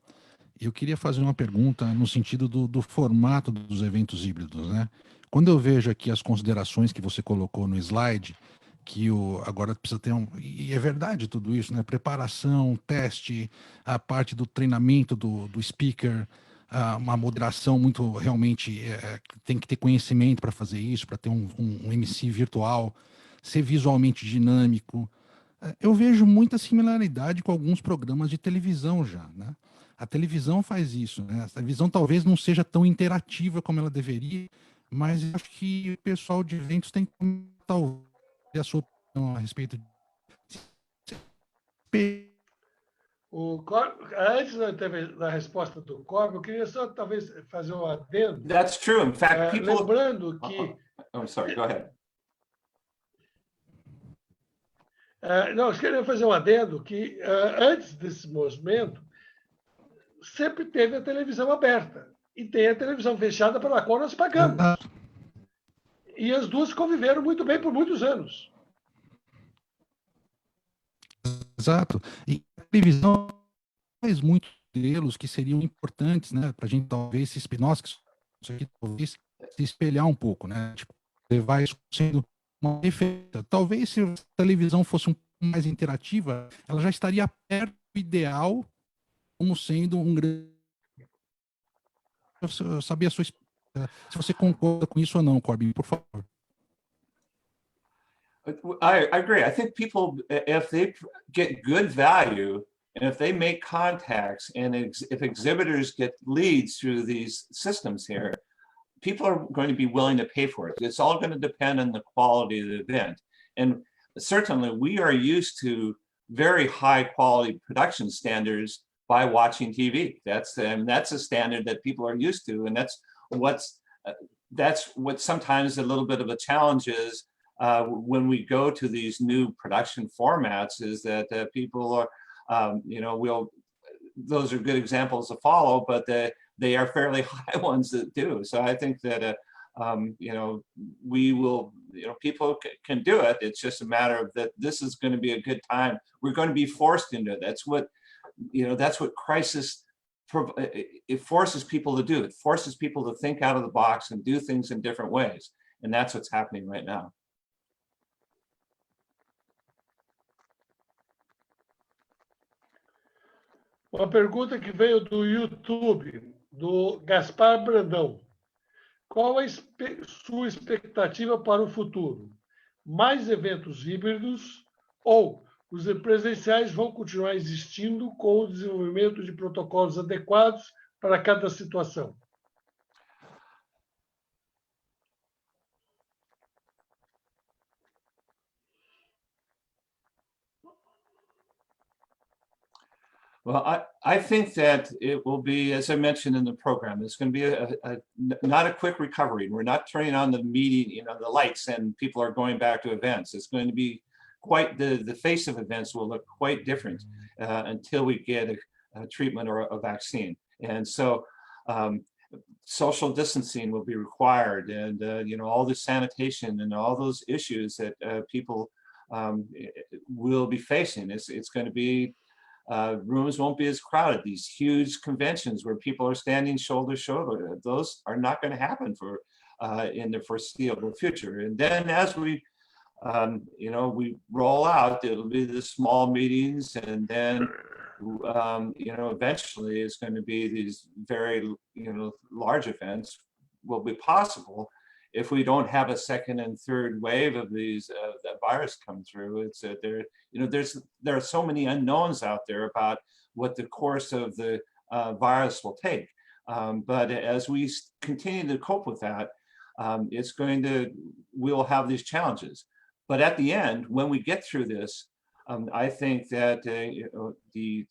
Speaker 5: Eu queria fazer uma pergunta no sentido do formato dos eventos híbridos, né? Quando eu vejo aqui as considerações que você colocou no slide, que agora precisa ter e é verdade tudo isso, né? Preparação, teste, a parte do treinamento do speaker, uma moderação muito, realmente, tem que ter conhecimento para fazer isso, para ter um MC virtual, ser visualmente dinâmico. Eu vejo muita similaridade com alguns programas de televisão já, né? A televisão faz isso, né? A televisão talvez não seja tão interativa como ela deveria, mas eu acho que o pessoal de eventos tem que talvez a sua opinião a respeito de...
Speaker 1: Antes da resposta do Corbin, eu queria só talvez fazer um adendo.
Speaker 2: That's true. In fact, people...
Speaker 1: Lembrando que...
Speaker 2: I'm sorry, go ahead.
Speaker 1: Não, eu queria fazer um adendo que antes desse movimento sempre teve a televisão aberta e tem a televisão fechada pela qual nós pagamos. E as duas conviveram muito bem por muitos anos.
Speaker 5: Exato. E a televisão faz muitos modelos que seriam importantes, né, para a gente talvez se espelhar um pouco, né? Tipo, levar isso sendo uma referência. Talvez se a televisão fosse um pouco mais interativa, ela já estaria perto do ideal como sendo um grande... Eu sabia se você concorda com isso ou não, Corbin, por favor.
Speaker 2: I agree. I think people, if they get good value and if they make contacts and if exhibitors get leads through these systems here, people are going to be willing to pay for it. It's all going to depend on the quality of the event. And certainly we are used to very high quality production standards by watching TV. That's a standard that people are used to. And that's what sometimes a little bit of a challenge is when we go to these new production formats, is that people are, those are good examples to follow, but they are fairly high ones that do. So I think that, we will, people can do it. It's just a matter of that this is going to be a good time. We're going to be forced into it. That's what crisis, it forces people to do. It forces people to think out of the box and do things in different ways. And that's what's happening right now.
Speaker 1: Uma pergunta que veio do YouTube, do Gaspar Brandão. Qual a sua expectativa para o futuro? Mais eventos híbridos ou os presenciais vão continuar existindo com o desenvolvimento de protocolos adequados para cada situação?
Speaker 2: Well, I think that it will be, as I mentioned in the program, it's going to be not a quick recovery. We're not turning on the meeting, the lights, and people are going back to events. It's going to be quite, the face of events will look quite different until we get a treatment or a vaccine. And so social distancing will be required, and all the sanitation and all those issues that people will be facing. It's going to be, rooms won't be as crowded. These huge conventions where people are standing shoulder to shoulder, those are not going to happen for in the foreseeable future. And then as we we roll out, it'll be the small meetings, and then eventually it's going to be these very large events will be possible if we don't have a second and third wave of these that virus come through. It's there are so many unknowns out there about what the course of the virus will take. But as we continue to cope with that, we'll have these challenges. But at the end, when we get through this, I think that the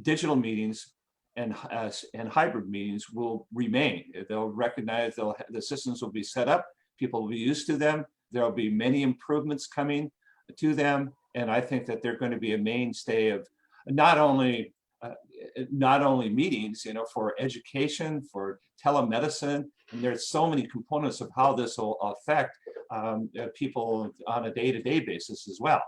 Speaker 2: digital meetings and hybrid meetings will remain. They'll recognize, the systems will be set up, people will be used to them, there'll be many improvements coming to them, and I think that they're going to be a mainstay of not only meetings, for education, for telemedicine, and there's so many components of how this will affect people on a day-to-day basis as well.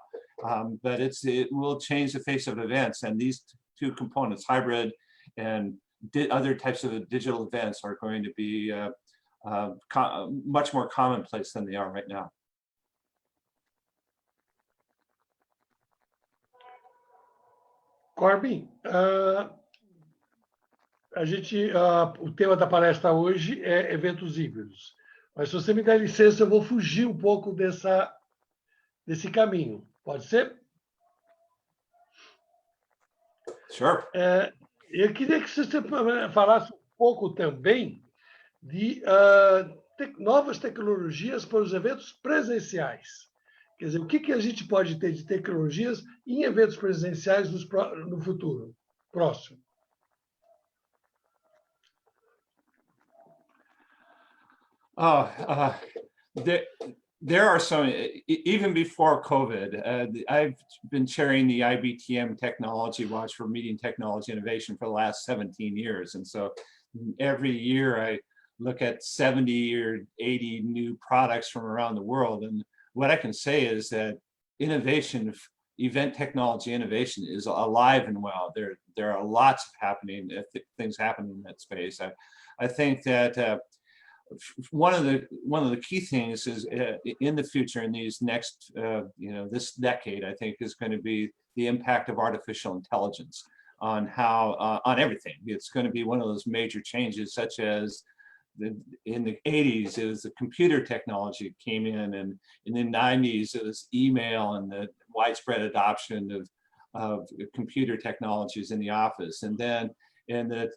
Speaker 2: But it will change the face of events, and these two components, hybrid and other types of digital events, are going to be much more commonplace than they are right now.
Speaker 1: Corbin, o tema da palestra hoje é eventos híbridos. Mas se você me der licença, eu vou fugir um pouco desse caminho. Pode ser?
Speaker 2: Sure.
Speaker 1: Eu queria que você falasse um pouco também de novas tecnologias para os eventos presenciais. Quer dizer, o que a gente pode ter de tecnologias em eventos presenciais no futuro próximo?
Speaker 2: There are some, even before COVID, I've been chairing the IBTM Technology Watch for Meeting Technology Innovation for the last 17 years. And so every year I look at 70 or 80 new products from around the world. And what I can say is that innovation, event technology innovation, is alive and well. There are lots of things happening in that space. I think that one of the key things is in the future, in these next this decade, I think, is going to be the impact of artificial intelligence on how on everything. It's going to be one of those major changes, such as in the 80s, it was the computer technology came in the 90s, it was email and the widespread adoption of computer technologies in the office. And then in the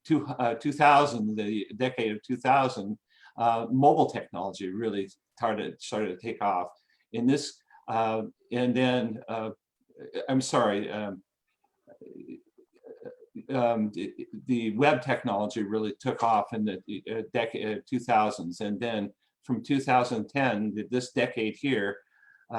Speaker 2: 2000, the decade of 2000, mobile technology really started to take off. In this, and then, I'm sorry, the web technology really took off in the decade 2000s, and then from 2010, this decade here,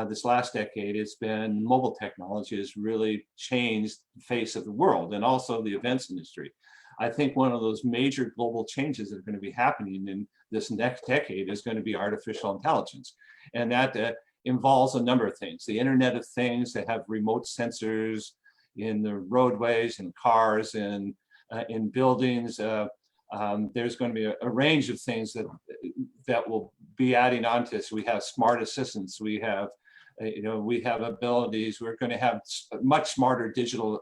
Speaker 2: this last decade, it's been mobile technology has really changed the face of the world and also the events industry. I think one of those major global changes that are going to be happening in this next decade is going to be artificial intelligence, and that involves a number of things. The Internet of Things that have remote sensors in the roadways and cars and in buildings. There's going to be a range of things that will be adding on to this. We have smart assistants. We have, we have abilities. We're going to have much smarter digital,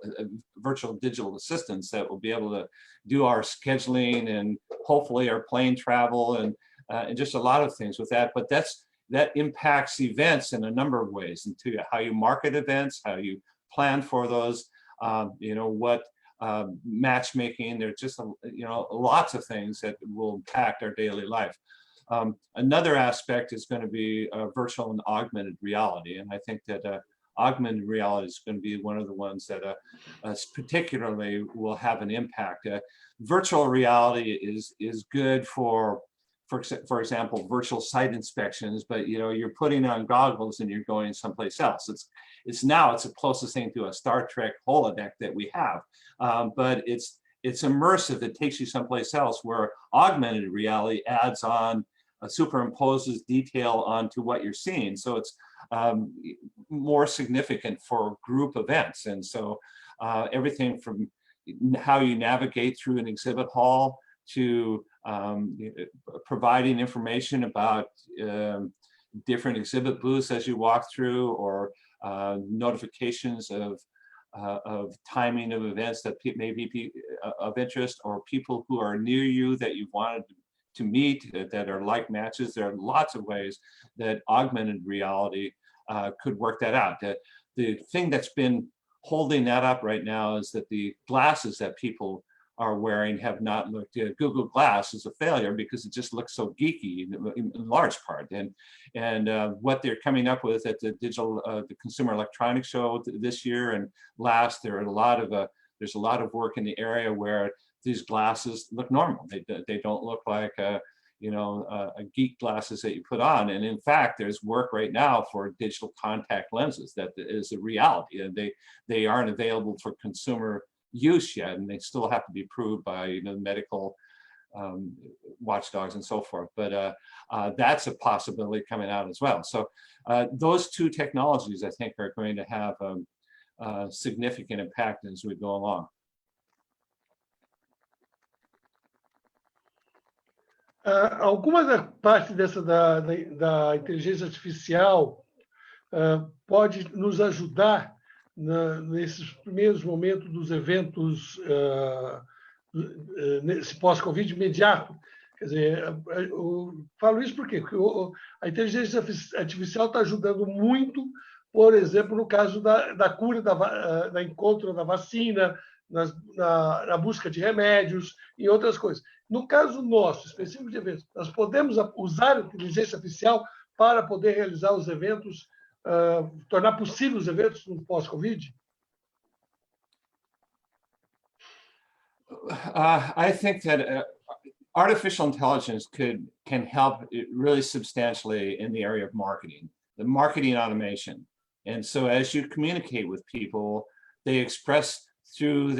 Speaker 2: virtual digital assistants that will be able to do our scheduling and hopefully our plane travel and just a lot of things with that. But that impacts events in a number of ways, into how you market events, how you plan for those, what matchmaking. There's just lots of things that will impact our daily life. Another aspect is going to be virtual and augmented reality, and I think that augmented reality is going to be one of the ones that particularly will have an impact. Virtual reality is good for example, virtual site inspections, but you're putting on goggles and you're going someplace else. It's the closest thing to a Star Trek holodeck that we have, but it's immersive. It takes you someplace else, where augmented reality adds on, superimposes detail onto what you're seeing. So it's more significant for group events. And so everything from how you navigate through an exhibit hall to providing information about different exhibit booths as you walk through, or notifications of timing of events that may be of interest, or people who are near you that you wanted to meet that are like matches. There are lots of ways that augmented reality could work that out. The thing that's been holding that up right now is that the glasses that people are wearing have not looked. Google Glass is a failure because it just looks so geeky in large part. And what they're coming up with at the the Consumer Electronics Show this year and last, there's a lot of work in the area where these glasses look normal. They don't look like a geek glasses that you put on. And in fact, there's work right now for digital contact lenses that is a reality, and they aren't available for consumer use yet, and they still have to be approved by medical watchdogs and so forth. But that's a possibility coming out as well. So those two technologies, I think, are going to have a significant impact as we go along.
Speaker 1: Alguma da parte dessa da inteligência artificial pode nos ajudar nesses primeiros momentos dos eventos, nesse pós-Covid imediato. Quer dizer, eu falo isso porque a inteligência artificial está ajudando muito, por exemplo, no caso da cura, da encontro da vacina, na busca de remédios e outras coisas. No caso nosso, específico de eventos, nós podemos usar a inteligência artificial para poder realizar os eventos, tornar possível os eventos no pós-Covid?
Speaker 2: I think that artificial intelligence can help really substantially in the area of marketing, the marketing automation. And so as you communicate with people, they express through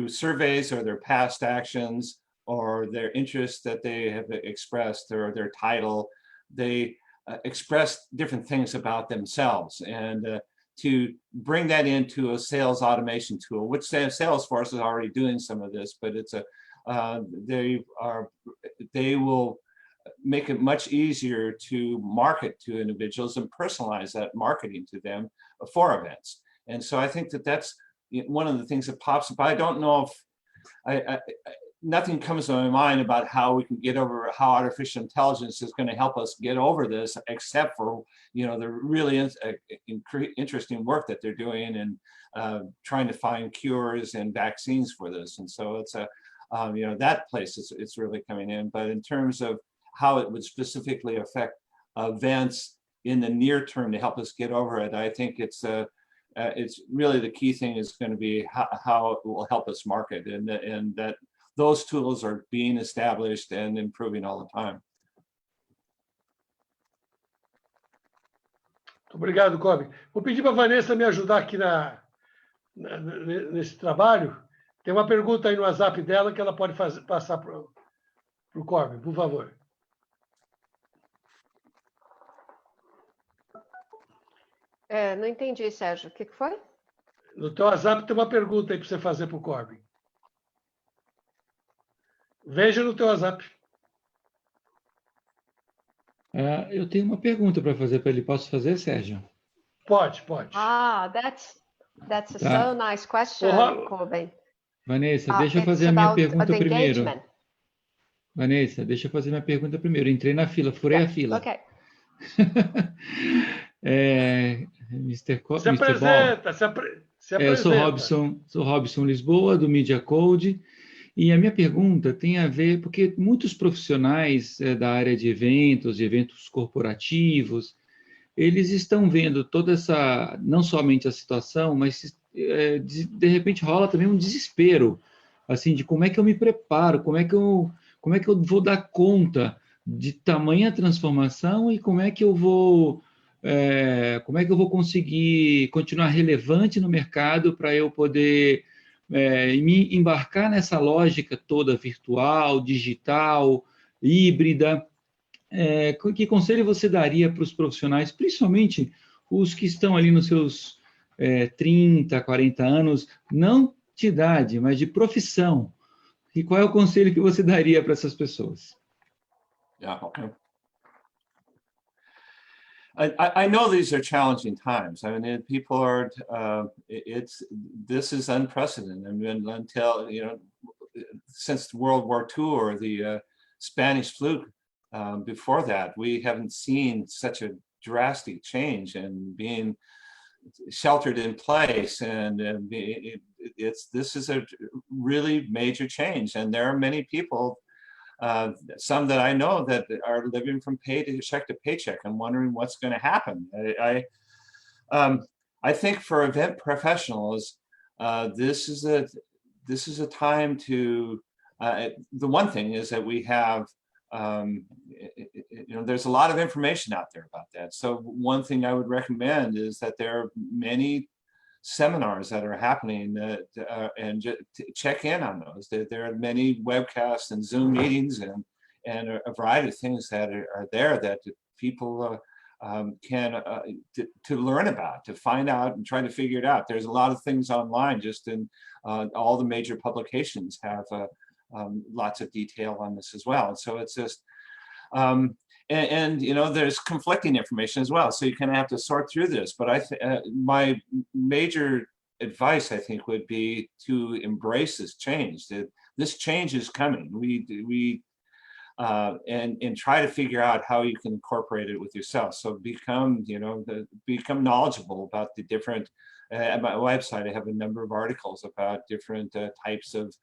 Speaker 2: surveys or their past actions or their interests that they have expressed, or their title, they express different things about themselves. And to bring that into a sales automation tool, which Salesforce is already doing some of this, but it's they will make it much easier to market to individuals and personalize that marketing to them for events. And so I think that that's one of the things that pops up. I don't know if nothing comes to my mind about how we can get over, how artificial intelligence is going to help us get over this, except for, the really interesting work that they're doing and trying to find cures and vaccines for this. And so it's that place it's really coming in. But in terms of how it would specifically affect events in the near term to help us get over it, I think it's really the key thing is going to be how it will help us market, and that those tools are being established and improving all the time.
Speaker 1: Obrigado, Corbin. Vou pedir para a Vanessa me ajudar aqui nesse trabalho. Tem uma pergunta aí no WhatsApp dela que ela pode passar para o Corbin, por favor.
Speaker 3: Não entendi, Sérgio. O que foi?
Speaker 1: No teu WhatsApp tem uma pergunta aí para você fazer para o Corbin. Veja no teu WhatsApp.
Speaker 6: Eu tenho uma pergunta para fazer para ele. Posso fazer, Sérgio?
Speaker 1: Pode.
Speaker 3: That's a so nice question, Corbin.
Speaker 6: Vanessa, deixa eu fazer a minha pergunta primeiro. Vanessa, deixa eu fazer minha pergunta primeiro. Entrei na fila, furei a fila.
Speaker 3: Ok.
Speaker 6: Mr.
Speaker 1: Se apresenta, se apresenta.
Speaker 6: Eu sou Robson Lisboa, do Midia Code. E a minha pergunta tem a ver, porque muitos profissionais da área de eventos corporativos, eles estão vendo toda essa, não somente a situação, mas de repente rola também um desespero, assim, de como é que eu me preparo, como é que eu vou dar conta de tamanha transformação e como é que eu vou conseguir continuar relevante no mercado para eu poder me embarcar nessa lógica toda virtual, digital, híbrida. Que conselho você daria para os profissionais, principalmente os que estão ali nos seus 30, 40 anos, não de idade, mas de profissão? E qual é o conselho que você daria para essas pessoas?
Speaker 2: Yeah, okay. I know these are challenging times. I mean, people are. This is unprecedented. I mean, until since World War II or the Spanish flu, before that, we haven't seen such a drastic change in being sheltered in place, and this is a really major change. And there are many people. Some that I know that are living from paycheck to paycheck and wondering what's going to happen. I think for event professionals, this is a time to. The one thing is that we have, there's a lot of information out there about that. So one thing I would recommend is that there are many seminars that are happening and check in on those. There are many webcasts and Zoom meetings and a variety of things that are there that people can to learn about, to find out and try to figure it out. There's a lot of things online, just in all the major publications have lots of detail on this as well. And so it's just, and there's conflicting information as well, so you kind of have to sort through this. But my major advice, I think, would be to embrace this change. That this change is coming. And try to figure out how you can incorporate it with yourself. So become knowledgeable about the different. At my website, I have a number of articles about different types of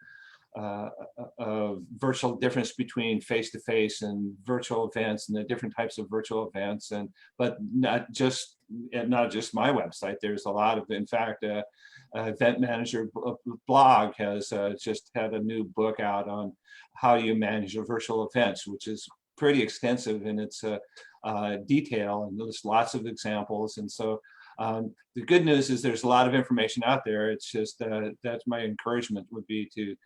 Speaker 2: virtual difference between face-to-face and virtual events, and the different types of virtual events, but not just my website. There's a lot of, in fact, Event Manager blog has just had a new book out on how you manage your virtual events, which is pretty extensive in its detail, and there's lots of examples. And so the good news is there's a lot of information out there. It's just that's my encouragement would be to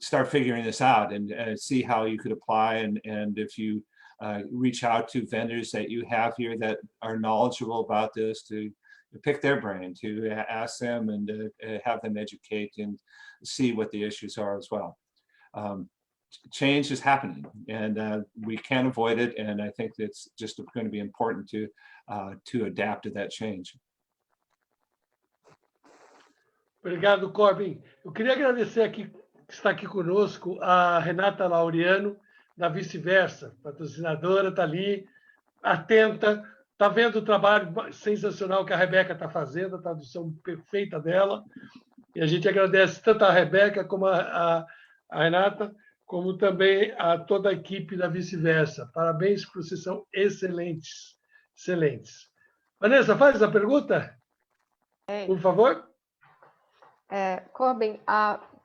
Speaker 2: start figuring this out and see how you could apply. And if you reach out to vendors that you have here that are knowledgeable about this, to pick their brain, to ask them and have them educate and see what the issues are as well. Change is happening, and we can't avoid it. And I think it's just going to be important to adapt to that change.
Speaker 1: Obrigado, Corbin. Eu queria agradecer aqui está aqui conosco a Renata Laureano, da Vice-Versa, patrocinadora, está ali, atenta, está vendo o trabalho sensacional que a Rebeca está fazendo, a tradução perfeita dela. E a gente agradece tanto a Rebeca como a Renata, como também a toda a equipe da Vice-Versa. Parabéns, porque vocês são excelentes, excelentes. Vanessa, faz a pergunta, por favor.
Speaker 3: Corbin,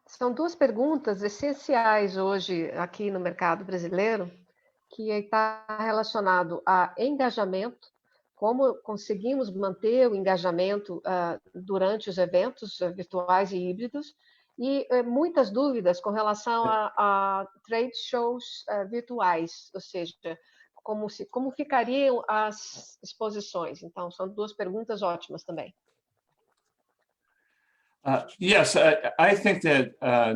Speaker 3: são duas perguntas essenciais hoje aqui no mercado brasileiro, que está relacionado a engajamento, como conseguimos manter o engajamento durante os eventos virtuais e híbridos, e muitas dúvidas com relação a trade shows virtuais, ou seja, como ficariam as exposições. Então, são duas perguntas ótimas também.
Speaker 2: Yes, I think that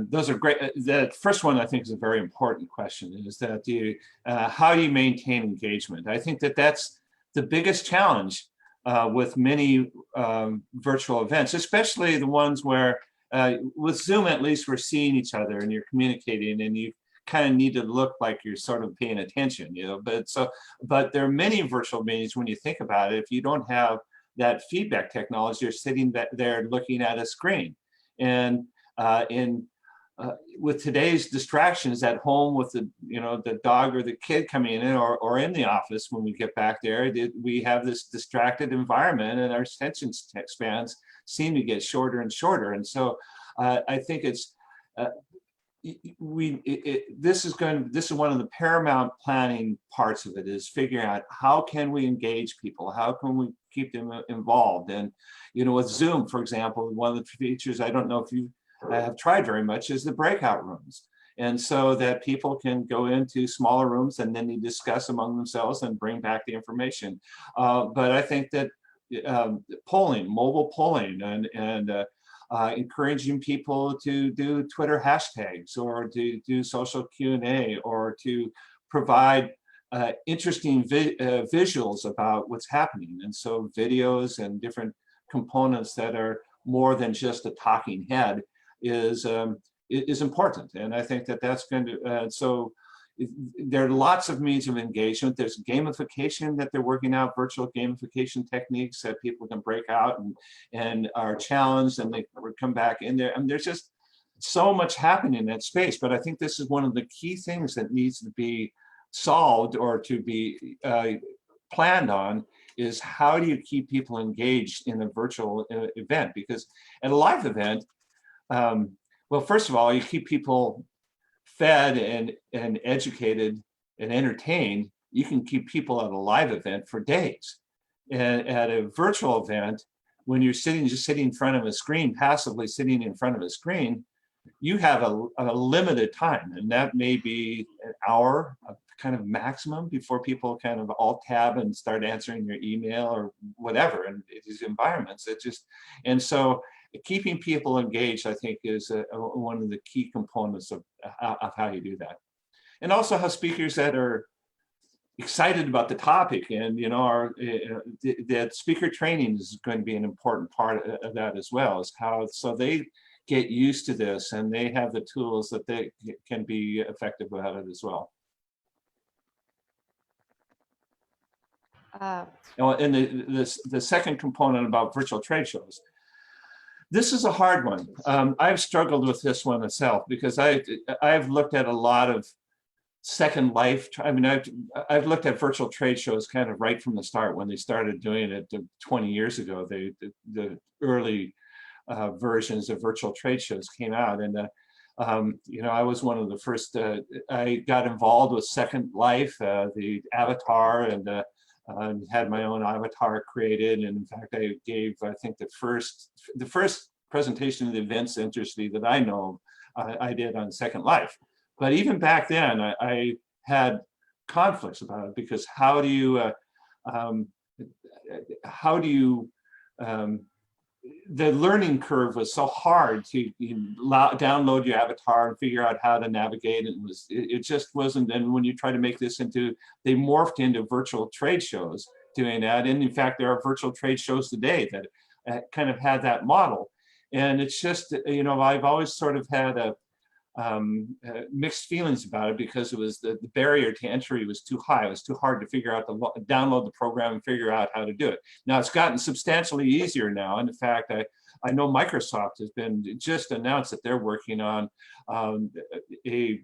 Speaker 2: those are great. The first one, I think, is a very important question, is that how do you maintain engagement? I think that that's the biggest challenge with many virtual events, especially the ones where with Zoom, at least we're seeing each other and you're communicating and you kind of need to look like you're sort of paying attention, you know, but there are many virtual meetings when you think about it, if you don't have that feedback technology, you're sitting there looking at a screen. And with today's distractions at home with the dog or the kid coming in or in the office when we get back there, we have this distracted environment and our attention spans seem to get shorter and shorter. And so I think it's, this is one of the paramount planning parts of it, is figuring out how can we engage people, how can we keep them involved. And with Zoom, for example, one of the features, I don't know if you have tried very much, is the breakout rooms, and so that people can go into smaller rooms and then they discuss among themselves and bring back the information. But I think that mobile polling and encouraging people to do Twitter hashtags or to do social Q&A or to provide interesting visuals about what's happening. And so videos and different components that are more than just a talking head is important. And I think that that's going to, so there are lots of means of engagement. There's gamification that they're working out, virtual gamification techniques that people can break out and are challenged and they come back in there. And there's just so much happening in that space. But I think this is one of the key things that needs to be solved or to be planned on, is how do you keep people engaged in a virtual event? Because at a live event, well, first of all, you keep people fed and educated and entertained. You can keep people at a live event for days. And at a virtual event, when you're just sitting in front of a screen, passively sitting in front of a screen, you have a limited time, and that may be an hour, a kind of maximum, before people kind of alt tab and start answering your email or whatever in these environments. And so keeping people engaged, I think, is one of the key components of how you do that. And also have speakers that are excited about the topic, and that speaker training is going to be an important part of that as well, is how so they get used to this and they have the tools that they can be effective at it as well. And the second component about virtual trade shows, this is a hard one. I've struggled with this one myself because I've looked at a lot of Second Life. I mean, I've looked at virtual trade shows kind of right from the start when they started doing it 20 years ago. The early versions of virtual trade shows came out, and I was one of the first. I got involved with Second Life, the avatar, and had my own avatar created. And in fact, I gave, I think, the first presentation of the events industry that I know I did on Second Life. But even back then, I had conflicts about it, because how do you the learning curve was so hard to download your avatar and figure out how to navigate. It just wasn't. And when you try to make this they morphed into virtual trade shows doing that. And in fact, there are virtual trade shows today that kind of had that model. And it's just, I've always sort of had mixed feelings about it because it was the barrier to entry was too high. It was too hard to figure out download the program and figure out how to do it. Now it's gotten substantially easier now. And in fact, I know Microsoft has been just announced that they're working on a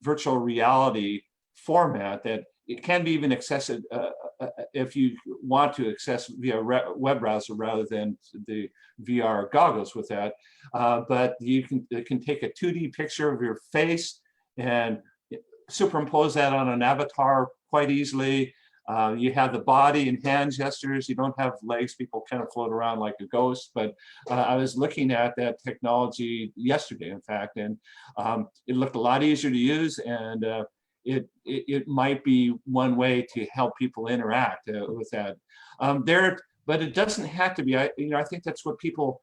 Speaker 2: virtual reality format that it can be even accessed if you want to access via web browser rather than the VR goggles with that. But it can take a 2D picture of your face and superimpose that on an avatar quite easily. You have the body and hand gestures. You don't have legs. People kind of float around like a ghost. But I was looking at that technology yesterday, in fact, and it looked a lot easier to use. And it might be one way to help people interact with that. But it doesn't have to be. I think that's what people.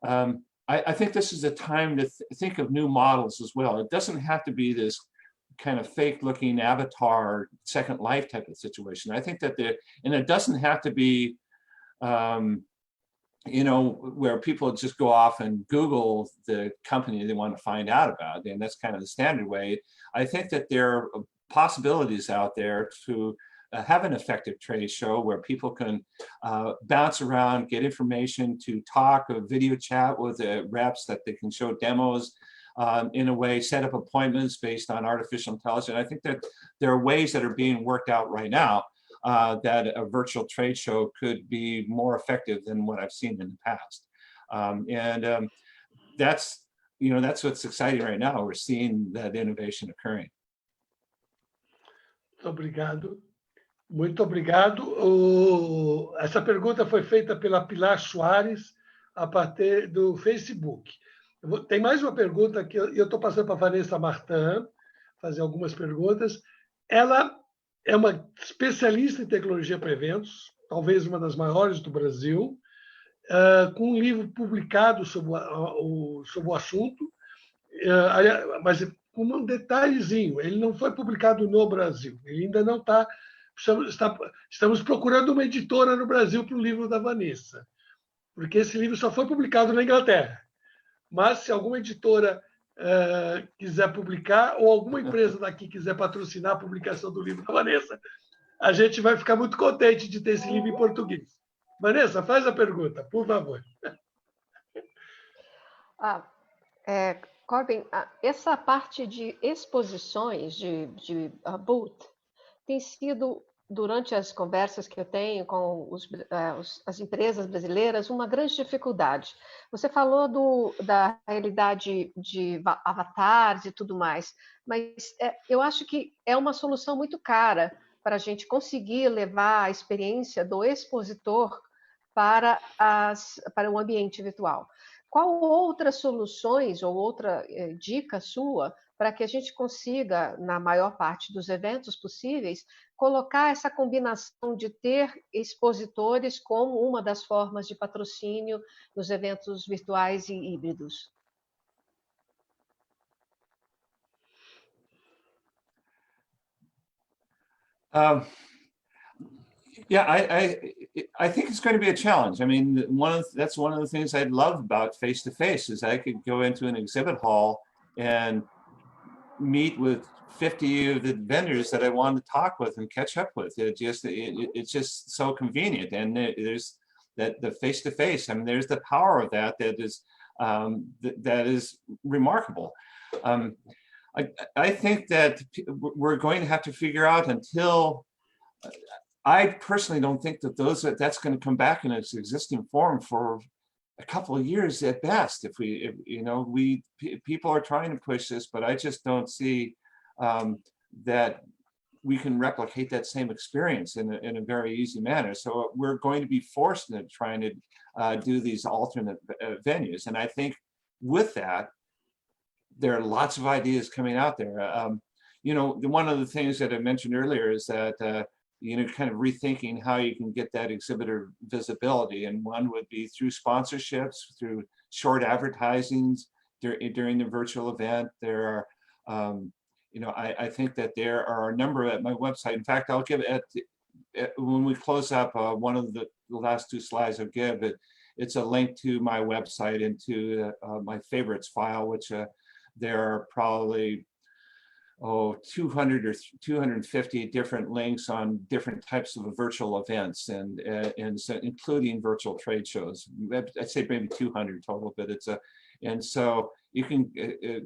Speaker 2: I think this is a time to think of new models as well. It doesn't have to be this kind of fake-looking avatar Second Life type of situation. I think that and it doesn't have to be. Where people just go off and Google the company they want to find out about, and that's kind of the standard way. I think that there are possibilities out there to have an effective trade show where people can bounce around, get information, to talk, a video chat with reps that they can show demos in a way, set up appointments based on artificial intelligence. I think that there are ways that are being worked out right now that a virtual trade show could be more effective than what I've seen in the past. That's what's exciting right now. We're seeing that innovation occurring.
Speaker 1: Obrigado. Muito obrigado. Essa pergunta foi feita pela Pilar Soares a partir do Facebook. Tem mais uma pergunta que eu estou passando para a Vanessa Martin fazer algumas perguntas. Ela é uma especialista em tecnologia para eventos, talvez uma das maiores do Brasil, com um livro publicado sobre o assunto, mas com um detalhezinho, ele não foi publicado no Brasil, ele ainda não está. Estamos procurando uma editora no Brasil para o livro da Vanessa, porque esse livro só foi publicado na Inglaterra. Mas se alguma editora quiser publicar, ou alguma empresa daqui quiser patrocinar a publicação do livro da Vanessa, a gente vai ficar muito contente de ter esse livro em português. Vanessa, faz a pergunta, por favor.
Speaker 3: Corbin, essa parte de exposições, de booth, tem sido, durante as conversas que eu tenho com as empresas brasileiras, uma grande dificuldade. Você falou da realidade de avatares e tudo mais, mas eu acho que é uma solução muito cara para a gente conseguir levar a experiência do expositor para o ambiente virtual. Qual outras soluções ou outra dica sua para que a gente consiga, na maior parte dos eventos possíveis, colocar essa combinação de ter expositores como uma das formas de patrocínio nos eventos virtuais e híbridos?
Speaker 2: Yeah, I think it's going to be a challenge. I mean, that's one of the things I love about face-to-face is I could go into an exhibit hall and meet with 50 of the vendors that I want to talk with and catch up with. It's just so convenient, and there's the face-to-face. I mean, there's the power of that that is remarkable. I think that we're going to have to figure out until. I personally don't think that that's going to come back in its existing form for a couple of years at best. People are trying to push this, but I just don't see that we can replicate that same experience in a very easy manner. So we're going to be forced into trying to do these alternate venues. And I think with that, there are lots of ideas coming out there. One of the things that I mentioned earlier is that kind of rethinking how you can get that exhibitor visibility. And one would be through sponsorships, through short advertisings during the virtual event. There are, I think that there are a number at my website. In fact, I'll give when we close up one of the last two slides I'll give it. it's a link to my website and to my favorites file, which there are probably 200 or 250 different links on different types of virtual events, and so including virtual trade shows. I'd say maybe 200 total, but and so you can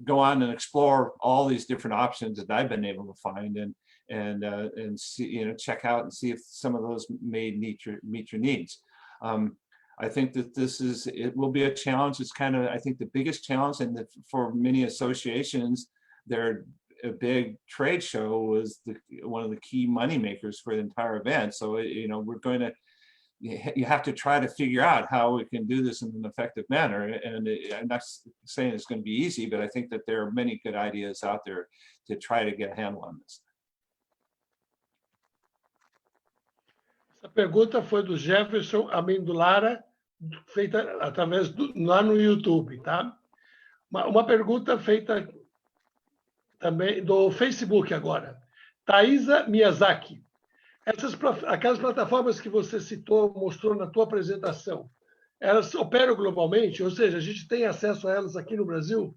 Speaker 2: go on and explore all these different options that I've been able to find, and see, check out and see if some of those may meet your needs. I think that it will be a challenge. It's kind of, I think, the biggest challenge, and for many associations, a big trade show was one of the key money makers for the entire event. So you have to try to figure out how we can do this in an effective manner. And I'm not saying it's going to be easy, but I think that there are many good ideas out there to try to get a handle on this.
Speaker 1: Essa pergunta foi do Jefferson Amendolara, feita através lá no YouTube, tá? Uma pergunta feita também do Facebook agora. Thaisa Miyazaki. Aquelas plataformas que você citou, mostrou na tua apresentação, elas operam globalmente? Ou seja, a gente tem acesso a elas aqui no Brasil?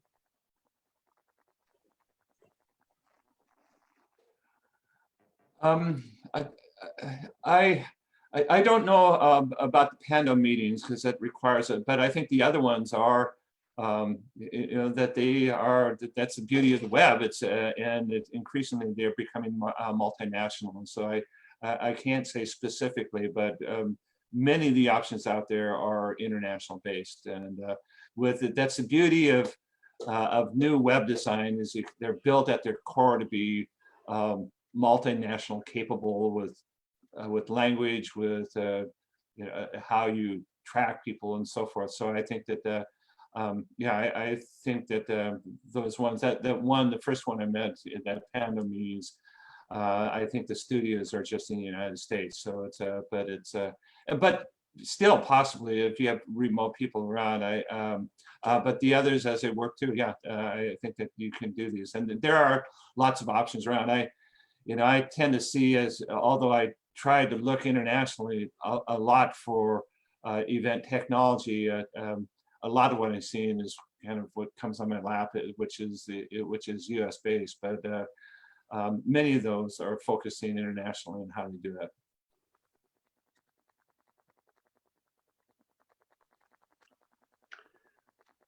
Speaker 2: I don't know about the Panda meetings, because that requires it, but I think the other ones are, that they are, that's the beauty of the web. And it's increasingly they're becoming multinational. And so I can't say specifically, but many of the options out there are international based. And that's the beauty of new web design, is they're built at their core to be multinational capable with language, with how you track people and so forth. So I think that I think that those ones, the first one I met, that Panda meetings, I think the studios are just in the United States. So but still possibly if you have remote people around, but the others as they work too, I think that you can do these, and there are lots of options around. I tend to see, although I try to look internationally a lot for event technology, a lot of what I'm seeing is kind of what comes on my lap, which is US based, but many of those are focusing internationally on how to do that.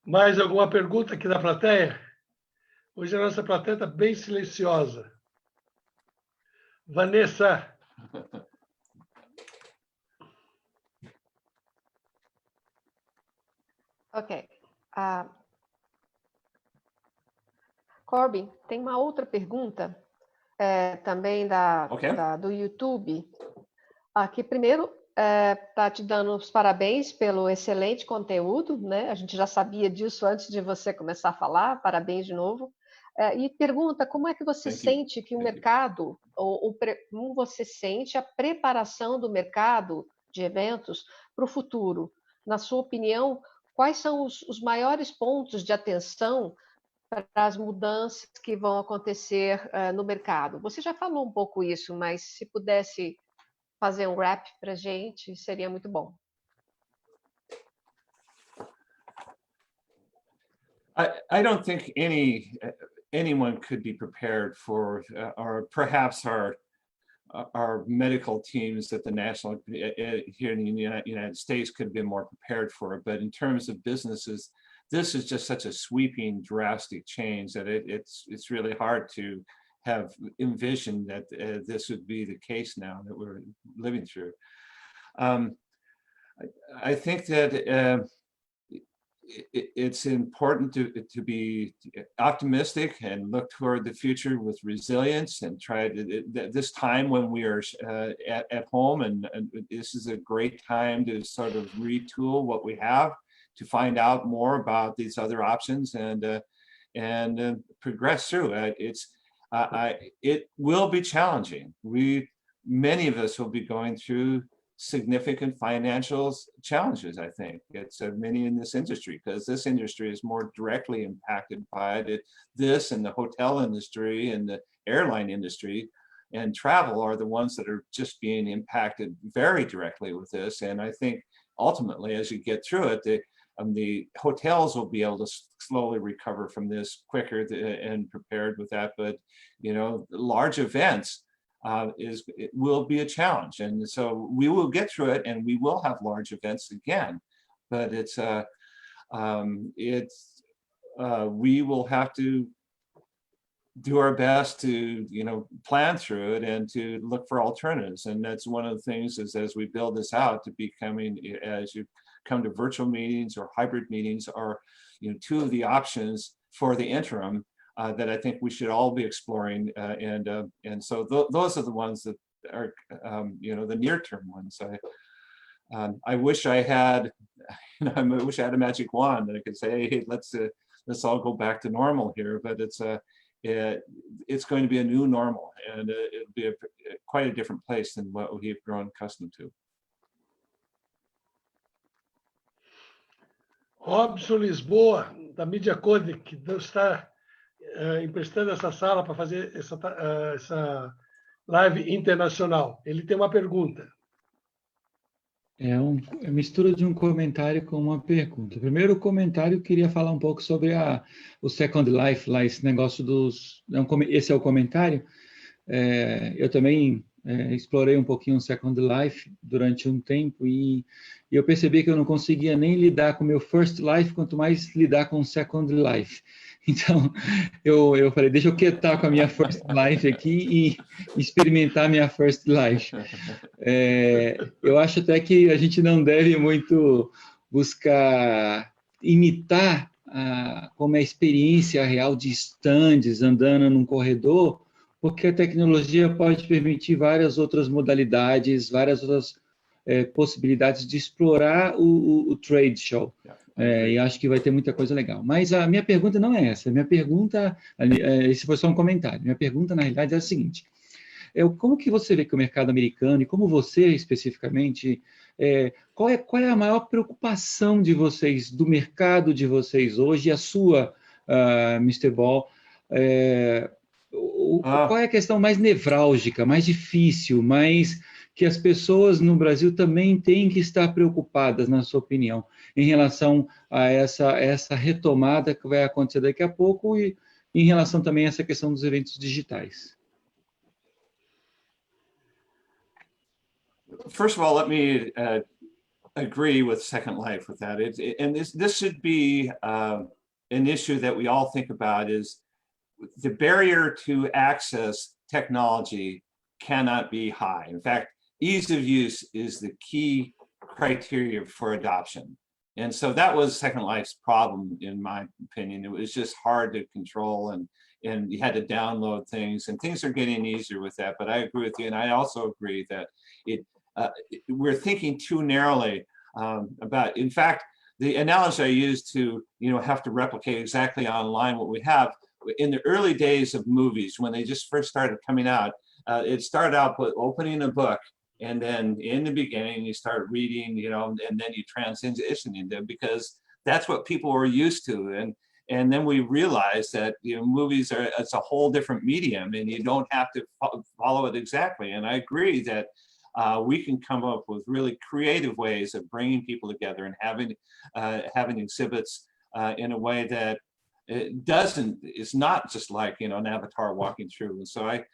Speaker 1: Mais alguma pergunta aqui da plateia? Hoje a nossa plateia está bem silenciosa. Vanessa.
Speaker 3: Ok. Corbin, tem uma outra pergunta também do YouTube. Aqui, primeiro, está te dando os parabéns pelo excelente conteúdo, né? A gente já sabia disso antes de você começar a falar. Parabéns de novo. E pergunta como é que você sente que o mercado, como você sente a preparação do mercado de eventos para o futuro? Na sua opinião, quais são os maiores pontos de atenção para as mudanças que vão acontecer no mercado? Você já falou um pouco isso, mas se pudesse fazer um wrap para a gente, seria muito bom.
Speaker 2: I don't think anyone could be prepared for, or perhaps our medical teams at the national here in the United States could have been more prepared for it. But in terms of businesses, this is just such a sweeping, drastic change that it's really hard to have envisioned that this would be the case now that we're living through. I think that it's important to be optimistic and look toward the future with resilience, and try to, this time when we are at home, and this is a great time to sort of retool what we have, to find out more about these other options, and progress through it. It will be challenging. Many of us will be going through significant financial challenges, I think. It's many in this industry, because this industry is more directly impacted by it. This and the hotel industry and the airline industry and travel are the ones that are just being impacted very directly with this. And I think ultimately, as you get through it, the hotels will be able to slowly recover from this quicker and prepared with that. But, you know, large events it will be a challenge. And so we will get through it and we will have large events again. But we will have to do our best to, you know, plan through it and to look for alternatives. And that's one of the things is as we build this out to becoming, as you come to virtual meetings or hybrid meetings are, you know, two of the options for the interim that I think we should all be exploring. And so those are the ones that are, you know, the near-term ones. I wish I had, you know, I wish I had a magic wand that I could say, hey, let's all go back to normal here. But it's going to be a new normal, and it'll be quite a different place than what we've grown accustomed to.
Speaker 1: Robson Lisboa, da Midia Code, que está emprestando essa sala para fazer essa live internacional. Ele tem uma pergunta.
Speaker 6: É uma mistura de um comentário com uma pergunta. Primeiro, o comentário, eu queria falar um pouco sobre o Second Life, lá, esse negócio dos... Esse é o comentário. Eu também explorei um pouquinho o Second Life durante um tempo e eu percebi que eu não conseguia nem lidar com o meu First Life, quanto mais lidar com o Second Life. Então, eu falei, deixa eu quietar com a minha First Life aqui e experimentar a minha First Life. Eu acho até que a gente não deve muito buscar imitar como é a experiência real de stands, andando num corredor, porque a tecnologia pode permitir várias outras modalidades, várias outras possibilidades de explorar o trade show. E acho que vai ter muita coisa legal. Mas a minha pergunta não é essa. A minha pergunta, esse foi só um comentário. Minha pergunta, na realidade, é a seguinte. Como que você vê que o mercado americano, e como você especificamente, qual é a maior preocupação de vocês, do mercado de vocês hoje, a sua, Mr. Ball? Qual é a questão mais nevrálgica, mais difícil, mais que as pessoas no Brasil também têm que estar preocupadas, na sua opinião, em relação a essa retomada que vai acontecer daqui a pouco e em relação também a essa questão dos eventos digitais?
Speaker 2: First of all, let me agree with Second Life with that. And this should be an issue that we all think about is the barrier to access technology cannot be high. In fact, ease of use is the key criteria for adoption. And so that was Second Life's problem, in my opinion. It was just hard to control and you had to download things, and things are getting easier with that. But I agree with you, and I also agree that we're thinking too narrowly about, in fact, the analogy I used to, you know, have to replicate exactly online what we have, in the early days of movies, when they just first started coming out, it started out with opening a book, and then in the beginning you start reading, you know, and then you transition into, because that's what people were used to. And then we realized that, you know, movies it's a whole different medium, and you don't have to follow it exactly. And I agree that we can come up with really creative ways of bringing people together and having exhibits in a way that it's not just like, you know, an avatar walking through. And so I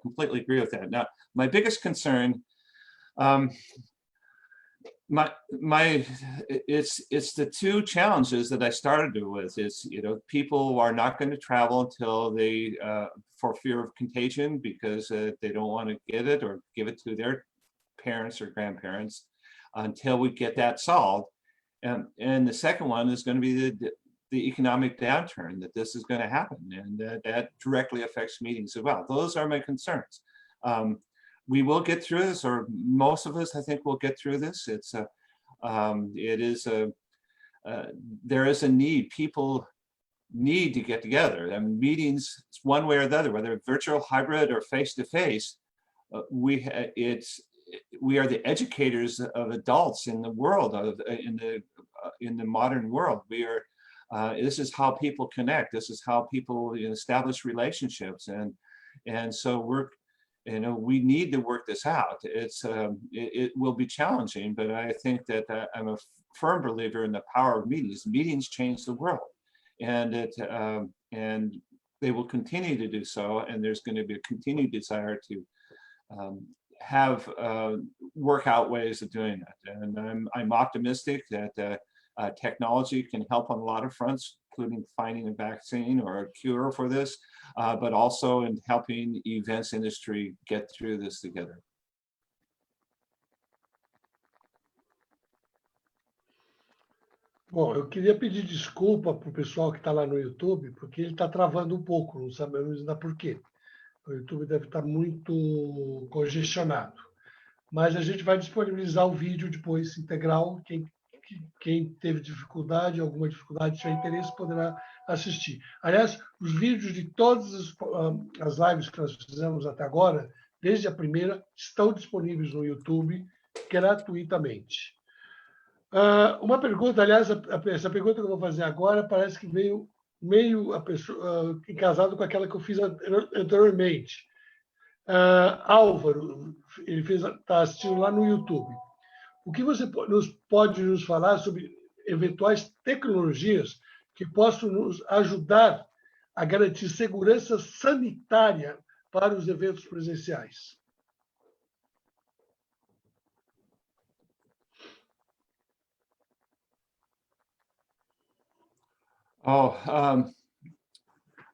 Speaker 2: completely agree with that. Now, my biggest concern, it's the two challenges that I started with. Is, you know, people are not going to travel until they for fear of contagion, because they don't want to get it or give it to their parents or grandparents until we get that solved. And the second one is going to be the economic downturn, that this is going to happen, and that directly affects meetings as well. Those are my concerns. We will get through this, or most of us, I think, will get through this. There is a need. People need to get together. I mean, meetings, it's one way or the other, whether virtual, hybrid, or face-to-face. We are the educators of adults in the world, in the modern world. We are. This is how people connect. This is how people establish relationships, and so we need to work this out. It will be challenging, but I think that I'm a firm believer in the power of meetings. Meetings change the world, and they will continue to do so. And there's going to be a continued desire to have work out ways of doing that. And I'm optimistic that technology can help on a lot of fronts, including finding a vaccine or a cure for this, but also in helping events industry get through this together.
Speaker 1: Bom, eu queria pedir desculpa para o pessoal que está lá no YouTube, porque ele está travando um pouco, não sabemos ainda por quê. O YouTube deve estar muito congestionado. Mas a gente vai disponibilizar o vídeo depois integral. Quem teve dificuldade, alguma dificuldade, tiver interesse, poderá assistir. Aliás, os vídeos de todas as lives que nós fizemos até agora, desde a primeira, estão disponíveis no YouTube gratuitamente. Uma pergunta, aliás, essa pergunta que eu vou fazer agora parece que veio meio casado com aquela que eu fiz anteriormente. Álvaro, ele está assistindo lá no YouTube. O que você pode nos falar sobre eventuais tecnologias que possam nos ajudar a garantir segurança sanitária para os eventos presenciais?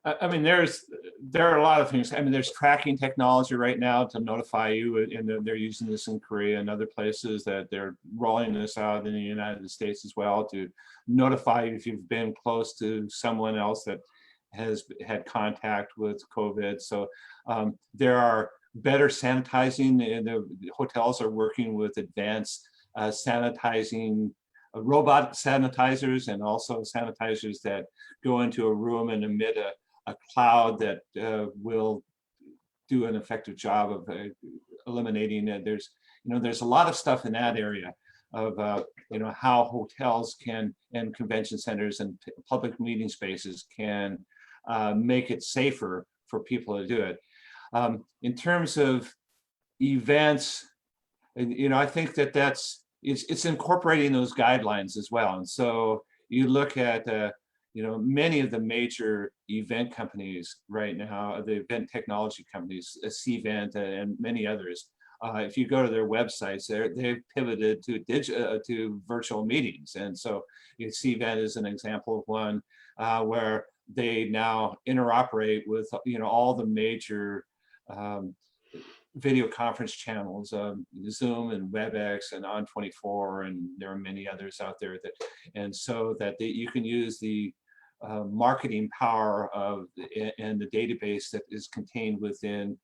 Speaker 2: I mean, there are a lot of things. I mean, there's tracking technology right now to notify you, and they're using this in Korea and other places, that they're rolling this out in the United States as well, to notify you if you've been close to someone else that has had contact with COVID. So there are better sanitizing, and the hotels are working with advanced sanitizing robot sanitizers, and also sanitizers that go into a room and emit a cloud that will do an effective job of eliminating it. There's a lot of stuff in that area of how hotels can, and convention centers and public meeting spaces can make it safer for people to do it. In terms of events, I think it's incorporating those guidelines as well. And so you look at many of the major event companies right now, the event technology companies, Cvent and many others. If you go to their websites, they've pivoted to virtual meetings. And so Cvent is an example of one where they now interoperate with all the major video conference channels, Zoom and WebEx and On24, and there are many others out there so that you can use the marketing power and the database that is contained within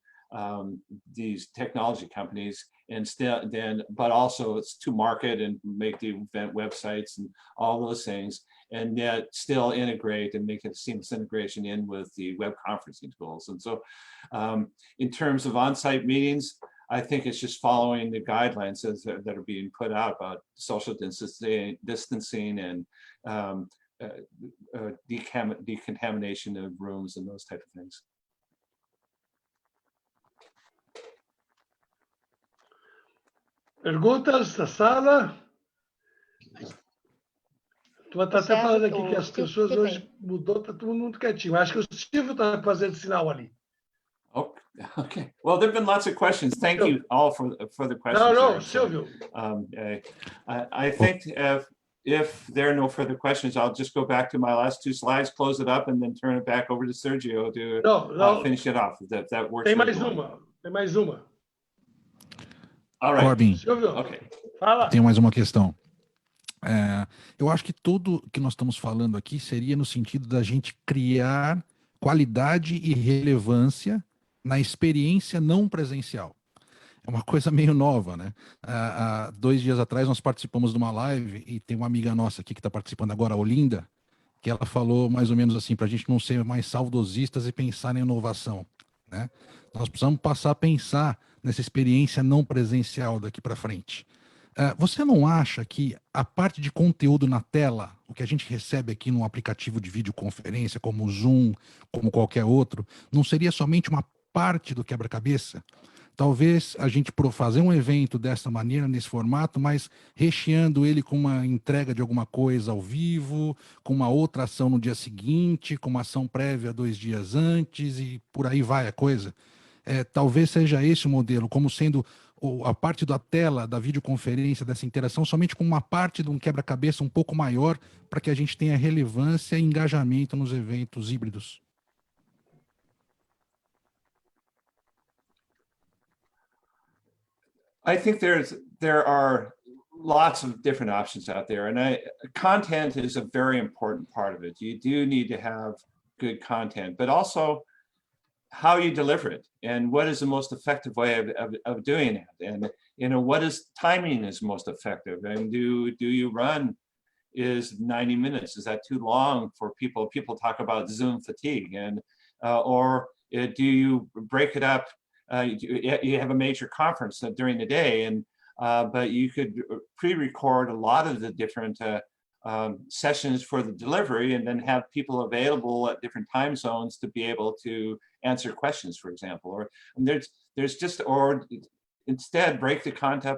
Speaker 2: these technology companies, but also it's to market and make the event websites and all those things, and yet still integrate and make a seamless integration in with the web conferencing tools. And so in terms of on-site meetings, I think it's just following the guidelines that are being put out about social distancing and decontamination of rooms and those type of things.
Speaker 1: Perguntas da sala? Tu está até falando aqui que as pessoas hoje mudou, está todo mundo quietinho. Acho que o Silvio está fazendo sinal ali.
Speaker 2: Okay. Well, there have been lots of questions. Thank you all for the questions.
Speaker 1: No, Silvio.
Speaker 2: I think if there are no further questions, I'll just go back to my last two slides, close it up, and then turn it back over to Sergio to finish it off. That works.
Speaker 1: Tem mais uma.
Speaker 2: All right.
Speaker 5: Corbin,
Speaker 2: Okay.
Speaker 5: tem mais uma questão. Eu acho que tudo que nós estamos falando aqui seria no sentido da gente criar qualidade e relevância na experiência não presencial. É uma coisa meio nova, né? Há 2 dias atrás nós participamos de uma live e tem uma amiga nossa aqui que está participando agora, a Olinda, que ela falou mais ou menos assim, para a gente não ser mais saudosistas e pensar em inovação, né? Nós precisamos passar a pensar nessa experiência não presencial daqui para frente. Você não acha que a parte de conteúdo na tela, o que a gente recebe aqui num aplicativo de videoconferência, como o Zoom, como qualquer outro, não seria somente uma parte do quebra-cabeça? talvez a gente fazer um evento dessa maneira, nesse formato, mas recheando ele com uma entrega de alguma coisa ao vivo, com uma outra ação no dia seguinte, com uma ação prévia 2 dias antes e por aí vai a coisa. Talvez seja esse o modelo, como sendo a parte da tela, da videoconferência, dessa interação, somente com uma parte de um quebra-cabeça um pouco maior, para que a gente tenha relevância e engajamento nos eventos híbridos.
Speaker 2: I think there are lots of different options out there, and content is a very important part of it. You do need to have good content, but also how you deliver it and what is the most effective way of doing it, and what is timing is most effective, and do you run, is 90 minutes, is that too long for people talk about Zoom fatigue, and or do you break it up? You have a major conference during the day, and but you could pre-record a lot of the different sessions for the delivery, and then have people available at different time zones to be able to answer questions, for example. Or there's just, or instead break the content,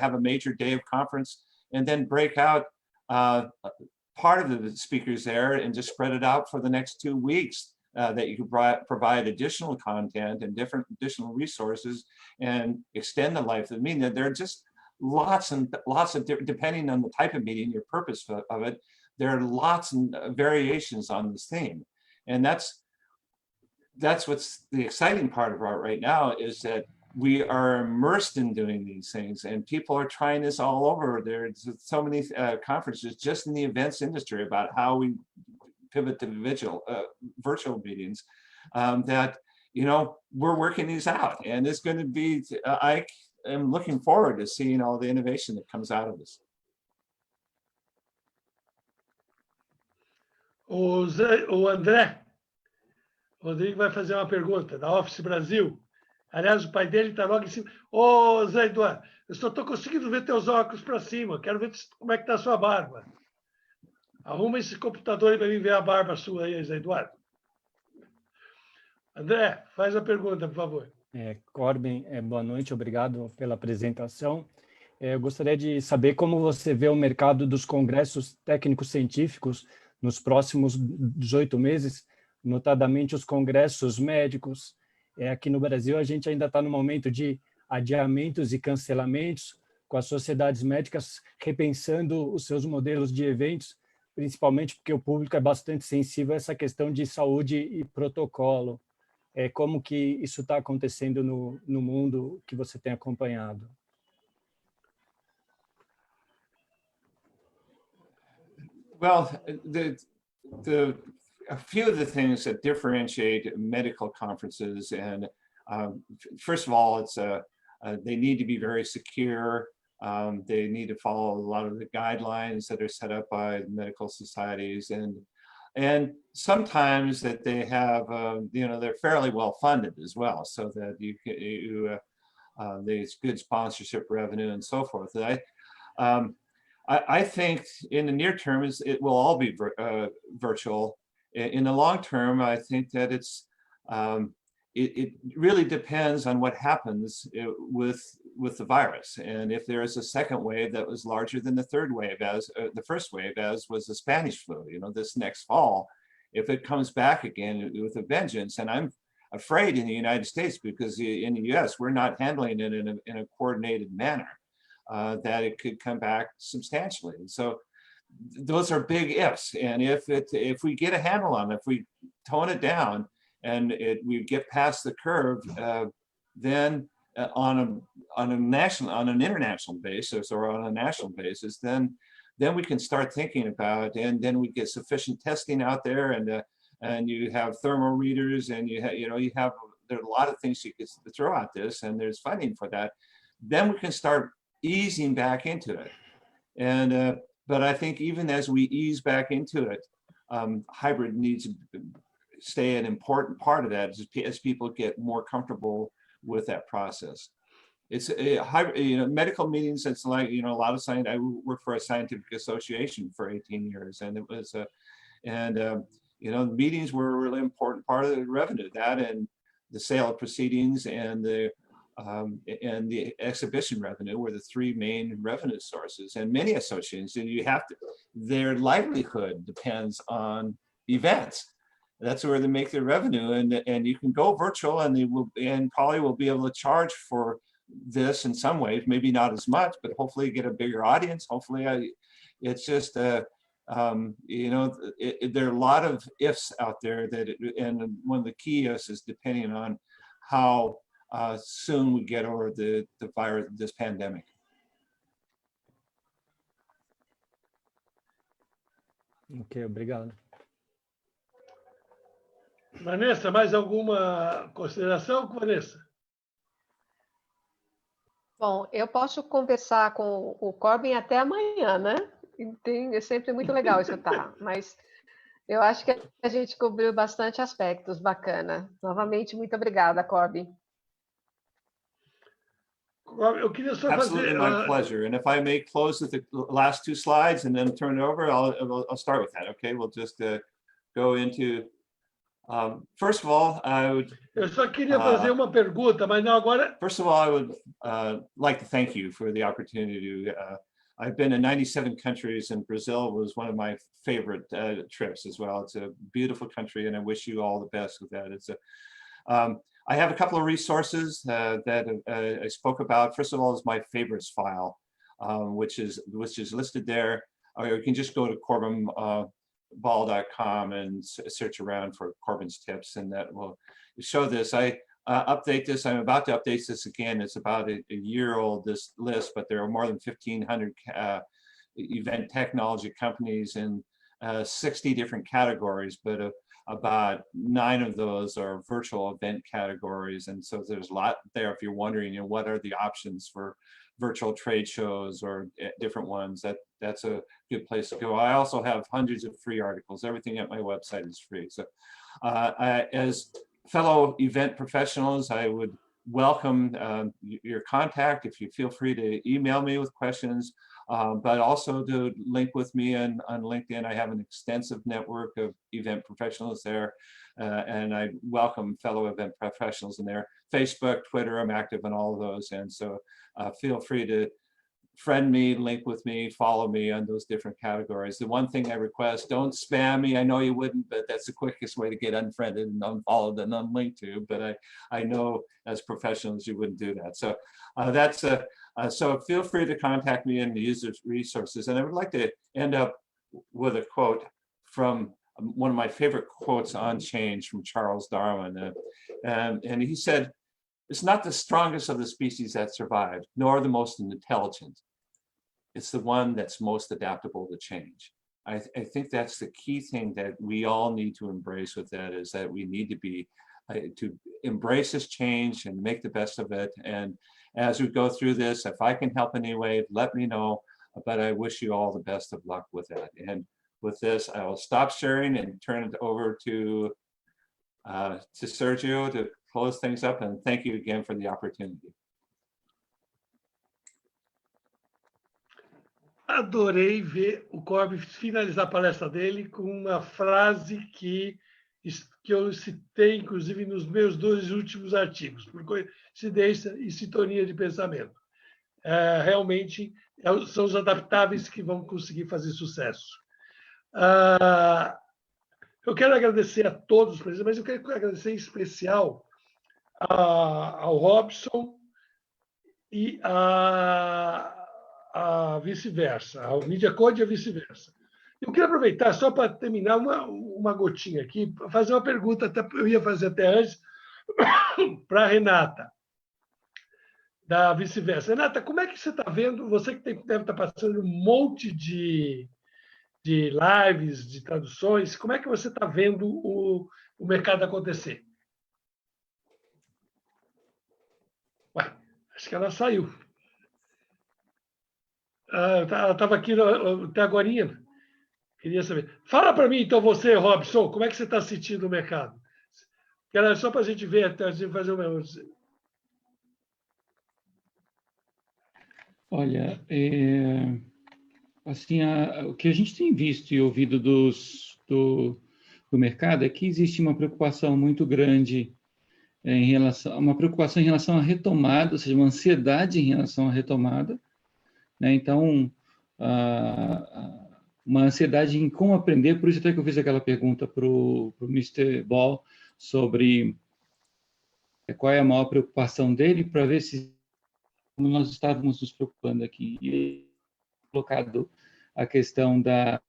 Speaker 2: have a major day of conference, and then break out part of the speakers there and just spread it out for the next 2 weeks. That you could provide additional content and additional resources and extend the life of the meeting. There are just lots and lots of depending on the type of meeting, your purpose of it, there are lots and variations on this theme. And that's what's the exciting part about right now, is that we are immersed in doing these things, and people are trying this all over. There's so many conferences just in the events industry about how we pivot to virtual meetings, that we're working these out, and it's going to be, I am looking forward to seeing all the innovation that comes out of this.
Speaker 1: O André, o Rodrigo vai fazer uma pergunta da Office Brasil. Aliás, o pai dele está logo em cima. Ô, Zé Eduardo, eu só estou conseguindo ver teus óculos para cima. Quero ver como é que está a sua barba. Arruma esse computador aí para mim ver a barba sua aí, Zé Eduardo. André, faz a pergunta, por favor.
Speaker 7: Corbin, boa noite, obrigado pela apresentação. Eu gostaria de saber como você vê o mercado dos congressos técnicos científicos nos próximos 18 meses, notadamente os congressos médicos. Aqui no Brasil, a gente ainda está no momento de adiamentos e cancelamentos, com as sociedades médicas repensando os seus modelos de eventos, principalmente porque o público é bastante sensível a essa questão de saúde e protocolo. Como que isso está acontecendo no mundo que você tem acompanhado?
Speaker 2: Well, a few of the things that differentiate medical conferences, and first of all, it's they need to be very secure. They need to follow a lot of the guidelines that are set up by medical societies, and sometimes that they have, they're fairly well funded as well, so that there's good sponsorship revenue and so forth. I think in the near term, it will all be virtual. In the long term, I think that it really depends on what happens with the virus, and if there is a second wave that was larger than the third wave, as the first wave, as was the Spanish flu, this next fall, if it comes back again with a vengeance. And I'm afraid in the United States, because in the US we're not handling it in a coordinated manner, that it could come back substantially. And so those are big ifs, and if we get a handle on it, if we tone it down, and we get past the curve, then on an international basis or on a national basis, then we can start thinking about, and then we get sufficient testing out there, and you have thermal readers, and there are a lot of things you could throw at this, and there's funding for that. Then we can start easing back into it, and but I think even as we ease back into it, hybrid needs to stay an important part of that as people get more comfortable with that process. It's medical meetings. It's like, a lot of science. I worked for a scientific association for 18 years, and it was, meetings were a really important part of the revenue. That and the sale of proceedings and the and the exhibition revenue were the three main revenue sources. And many associations, their livelihood depends on events. That's where they make their revenue, and you can go virtual, and probably will be able to charge for this in some ways, maybe not as much, but hopefully get a bigger audience. Hopefully, it's just there are a lot of ifs out there and one of the key ifs is depending on how soon we get over the virus, this pandemic.
Speaker 7: Ok, obrigado.
Speaker 1: Vanessa, mais alguma consideração, Vanessa?
Speaker 3: Bom, eu posso conversar com o Corbin até amanhã, né? É sempre muito legal escutar, mas eu acho que a gente cobriu bastante aspectos, bacana. Novamente, muito obrigada, Corbin.
Speaker 1: Eu queria só
Speaker 2: Absolutely
Speaker 1: fazer...
Speaker 2: my pleasure. And if I may close with the last two slides and then turn it over, I'll start with that, okay? We'll just go into... first of all, I would...
Speaker 1: Eu só queria fazer uma pergunta, mas não agora...
Speaker 2: First of all, I would like to thank you for the opportunity to... I've been in 97 countries, and Brazil was one of my favorite trips as well. It's a beautiful country, and I wish you all the best with that. It's I have a couple of resources that I spoke about. First of all, is my favorites file, which is listed there. Or you can just go to corbinball.com and search around for Corbin's tips, and that will show this. I update this. I'm about to update this again. It's about a year old, this list, but there are more than 1,500 event technology companies in 60 different categories, but about 9 of those are virtual event categories. And so there's a lot there if you're wondering, what are the options for virtual trade shows or different ones. That's a good place to go. I also have hundreds of free articles. Everything at my website is free. So as fellow event professionals, I would welcome your contact. If you feel free to email me with questions, but also to link with me on LinkedIn. I have an extensive network of event professionals there, and I welcome fellow event professionals in there. Facebook, Twitter, I'm active in all of those, and so feel free to friend me, link with me, follow me on those different categories. The one thing I request, don't spam me. I know you wouldn't, but that's the quickest way to get unfriended and unfollowed and unlinked to. But I know as professionals you wouldn't do that. So so feel free to contact me and use those resources. And I would like to end up with a quote from one of my favorite quotes on change from Charles Darwin. And he said, "It's not the strongest of the species that survived, nor the most intelligent. It's the one that's most adaptable to change." I think that's the key thing that we all need to embrace with that, is that we need to be to embrace this change and make the best of it. And as we go through this, if I can help in any way, let me know. But I wish you all the best of luck with that. And with this, I will stop sharing and turn it over to Sergio to close things up, and thank you again for the opportunity.
Speaker 1: Adorei ver o Corbin finalizar a palestra dele com uma frase que eu citei, inclusive, nos meus 2 últimos artigos, por coincidência e sintonia de pensamento. Realmente, são os adaptáveis que vão conseguir fazer sucesso. Eu quero agradecer a todos, mas eu quero agradecer em especial ao Robson e a vice-versa, ao Midia Code e a vice-versa. Eu queria aproveitar, só para terminar, uma gotinha aqui, fazer uma pergunta, eu ia fazer até antes, para a Renata, da vice-versa. Renata, como é que você está vendo, você que deve estar passando um monte de lives, de traduções, como é que você está vendo o mercado acontecer? Ué, acho que ela saiu. Ela estava aqui até agorinha. Queria saber. Fala para mim, então, você, Robson, como é que você está sentindo o mercado? Era só para a gente ver, até a gente fazer o mesmo.
Speaker 6: Olha, assim, o que a gente tem visto e ouvido do mercado é que existe uma preocupação muito grande uma preocupação em relação à retomada, ou seja, uma ansiedade em relação à retomada, né? Então, uma ansiedade em como aprender, por isso até que eu fiz aquela pergunta para o Mr. Ball sobre qual é a maior preocupação dele, para ver se nós estávamos nos preocupando aqui. E colocado a questão da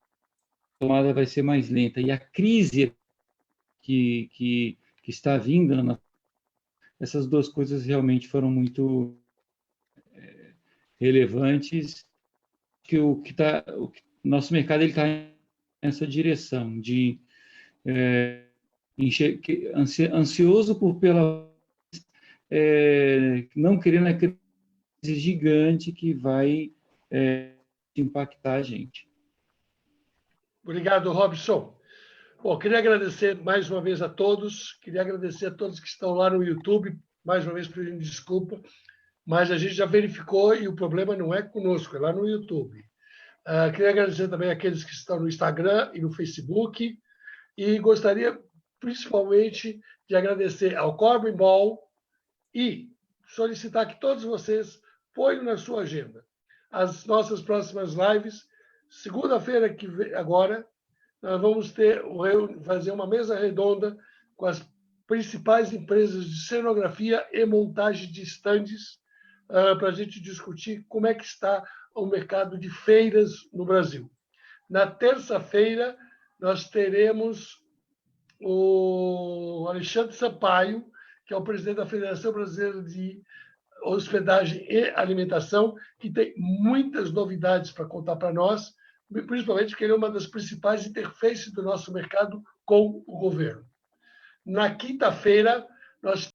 Speaker 6: tomada vai ser mais lenta, e a crise que está vindo, essas duas coisas realmente foram muito relevantes, que o nosso mercado está nessa direção de ansioso não querendo a crise gigante que vai impactar a gente.
Speaker 1: Obrigado, Robson. Bom, queria agradecer mais uma vez a todos, queria agradecer a todos que estão lá no YouTube, mais uma vez pedindo desculpa, mas a gente já verificou e o problema não é conosco, é lá no YouTube. Queria agradecer também àqueles que estão no Instagram e no Facebook, e gostaria principalmente de agradecer ao Corbin Ball e solicitar que todos vocês ponham na sua agenda as nossas próximas lives. Segunda-feira que vem, agora, nós vamos fazer uma mesa redonda com as principais empresas de cenografia e montagem de estandes para a gente discutir como é que está o mercado de feiras no Brasil. Na terça-feira, nós teremos o Alexandre Sampaio, que é o presidente da Federação Brasileira de Hospedagem e Alimentação, que tem muitas novidades para contar para nós, principalmente porque ele é uma das principais interfaces do nosso mercado com o governo. Na quinta-feira, nós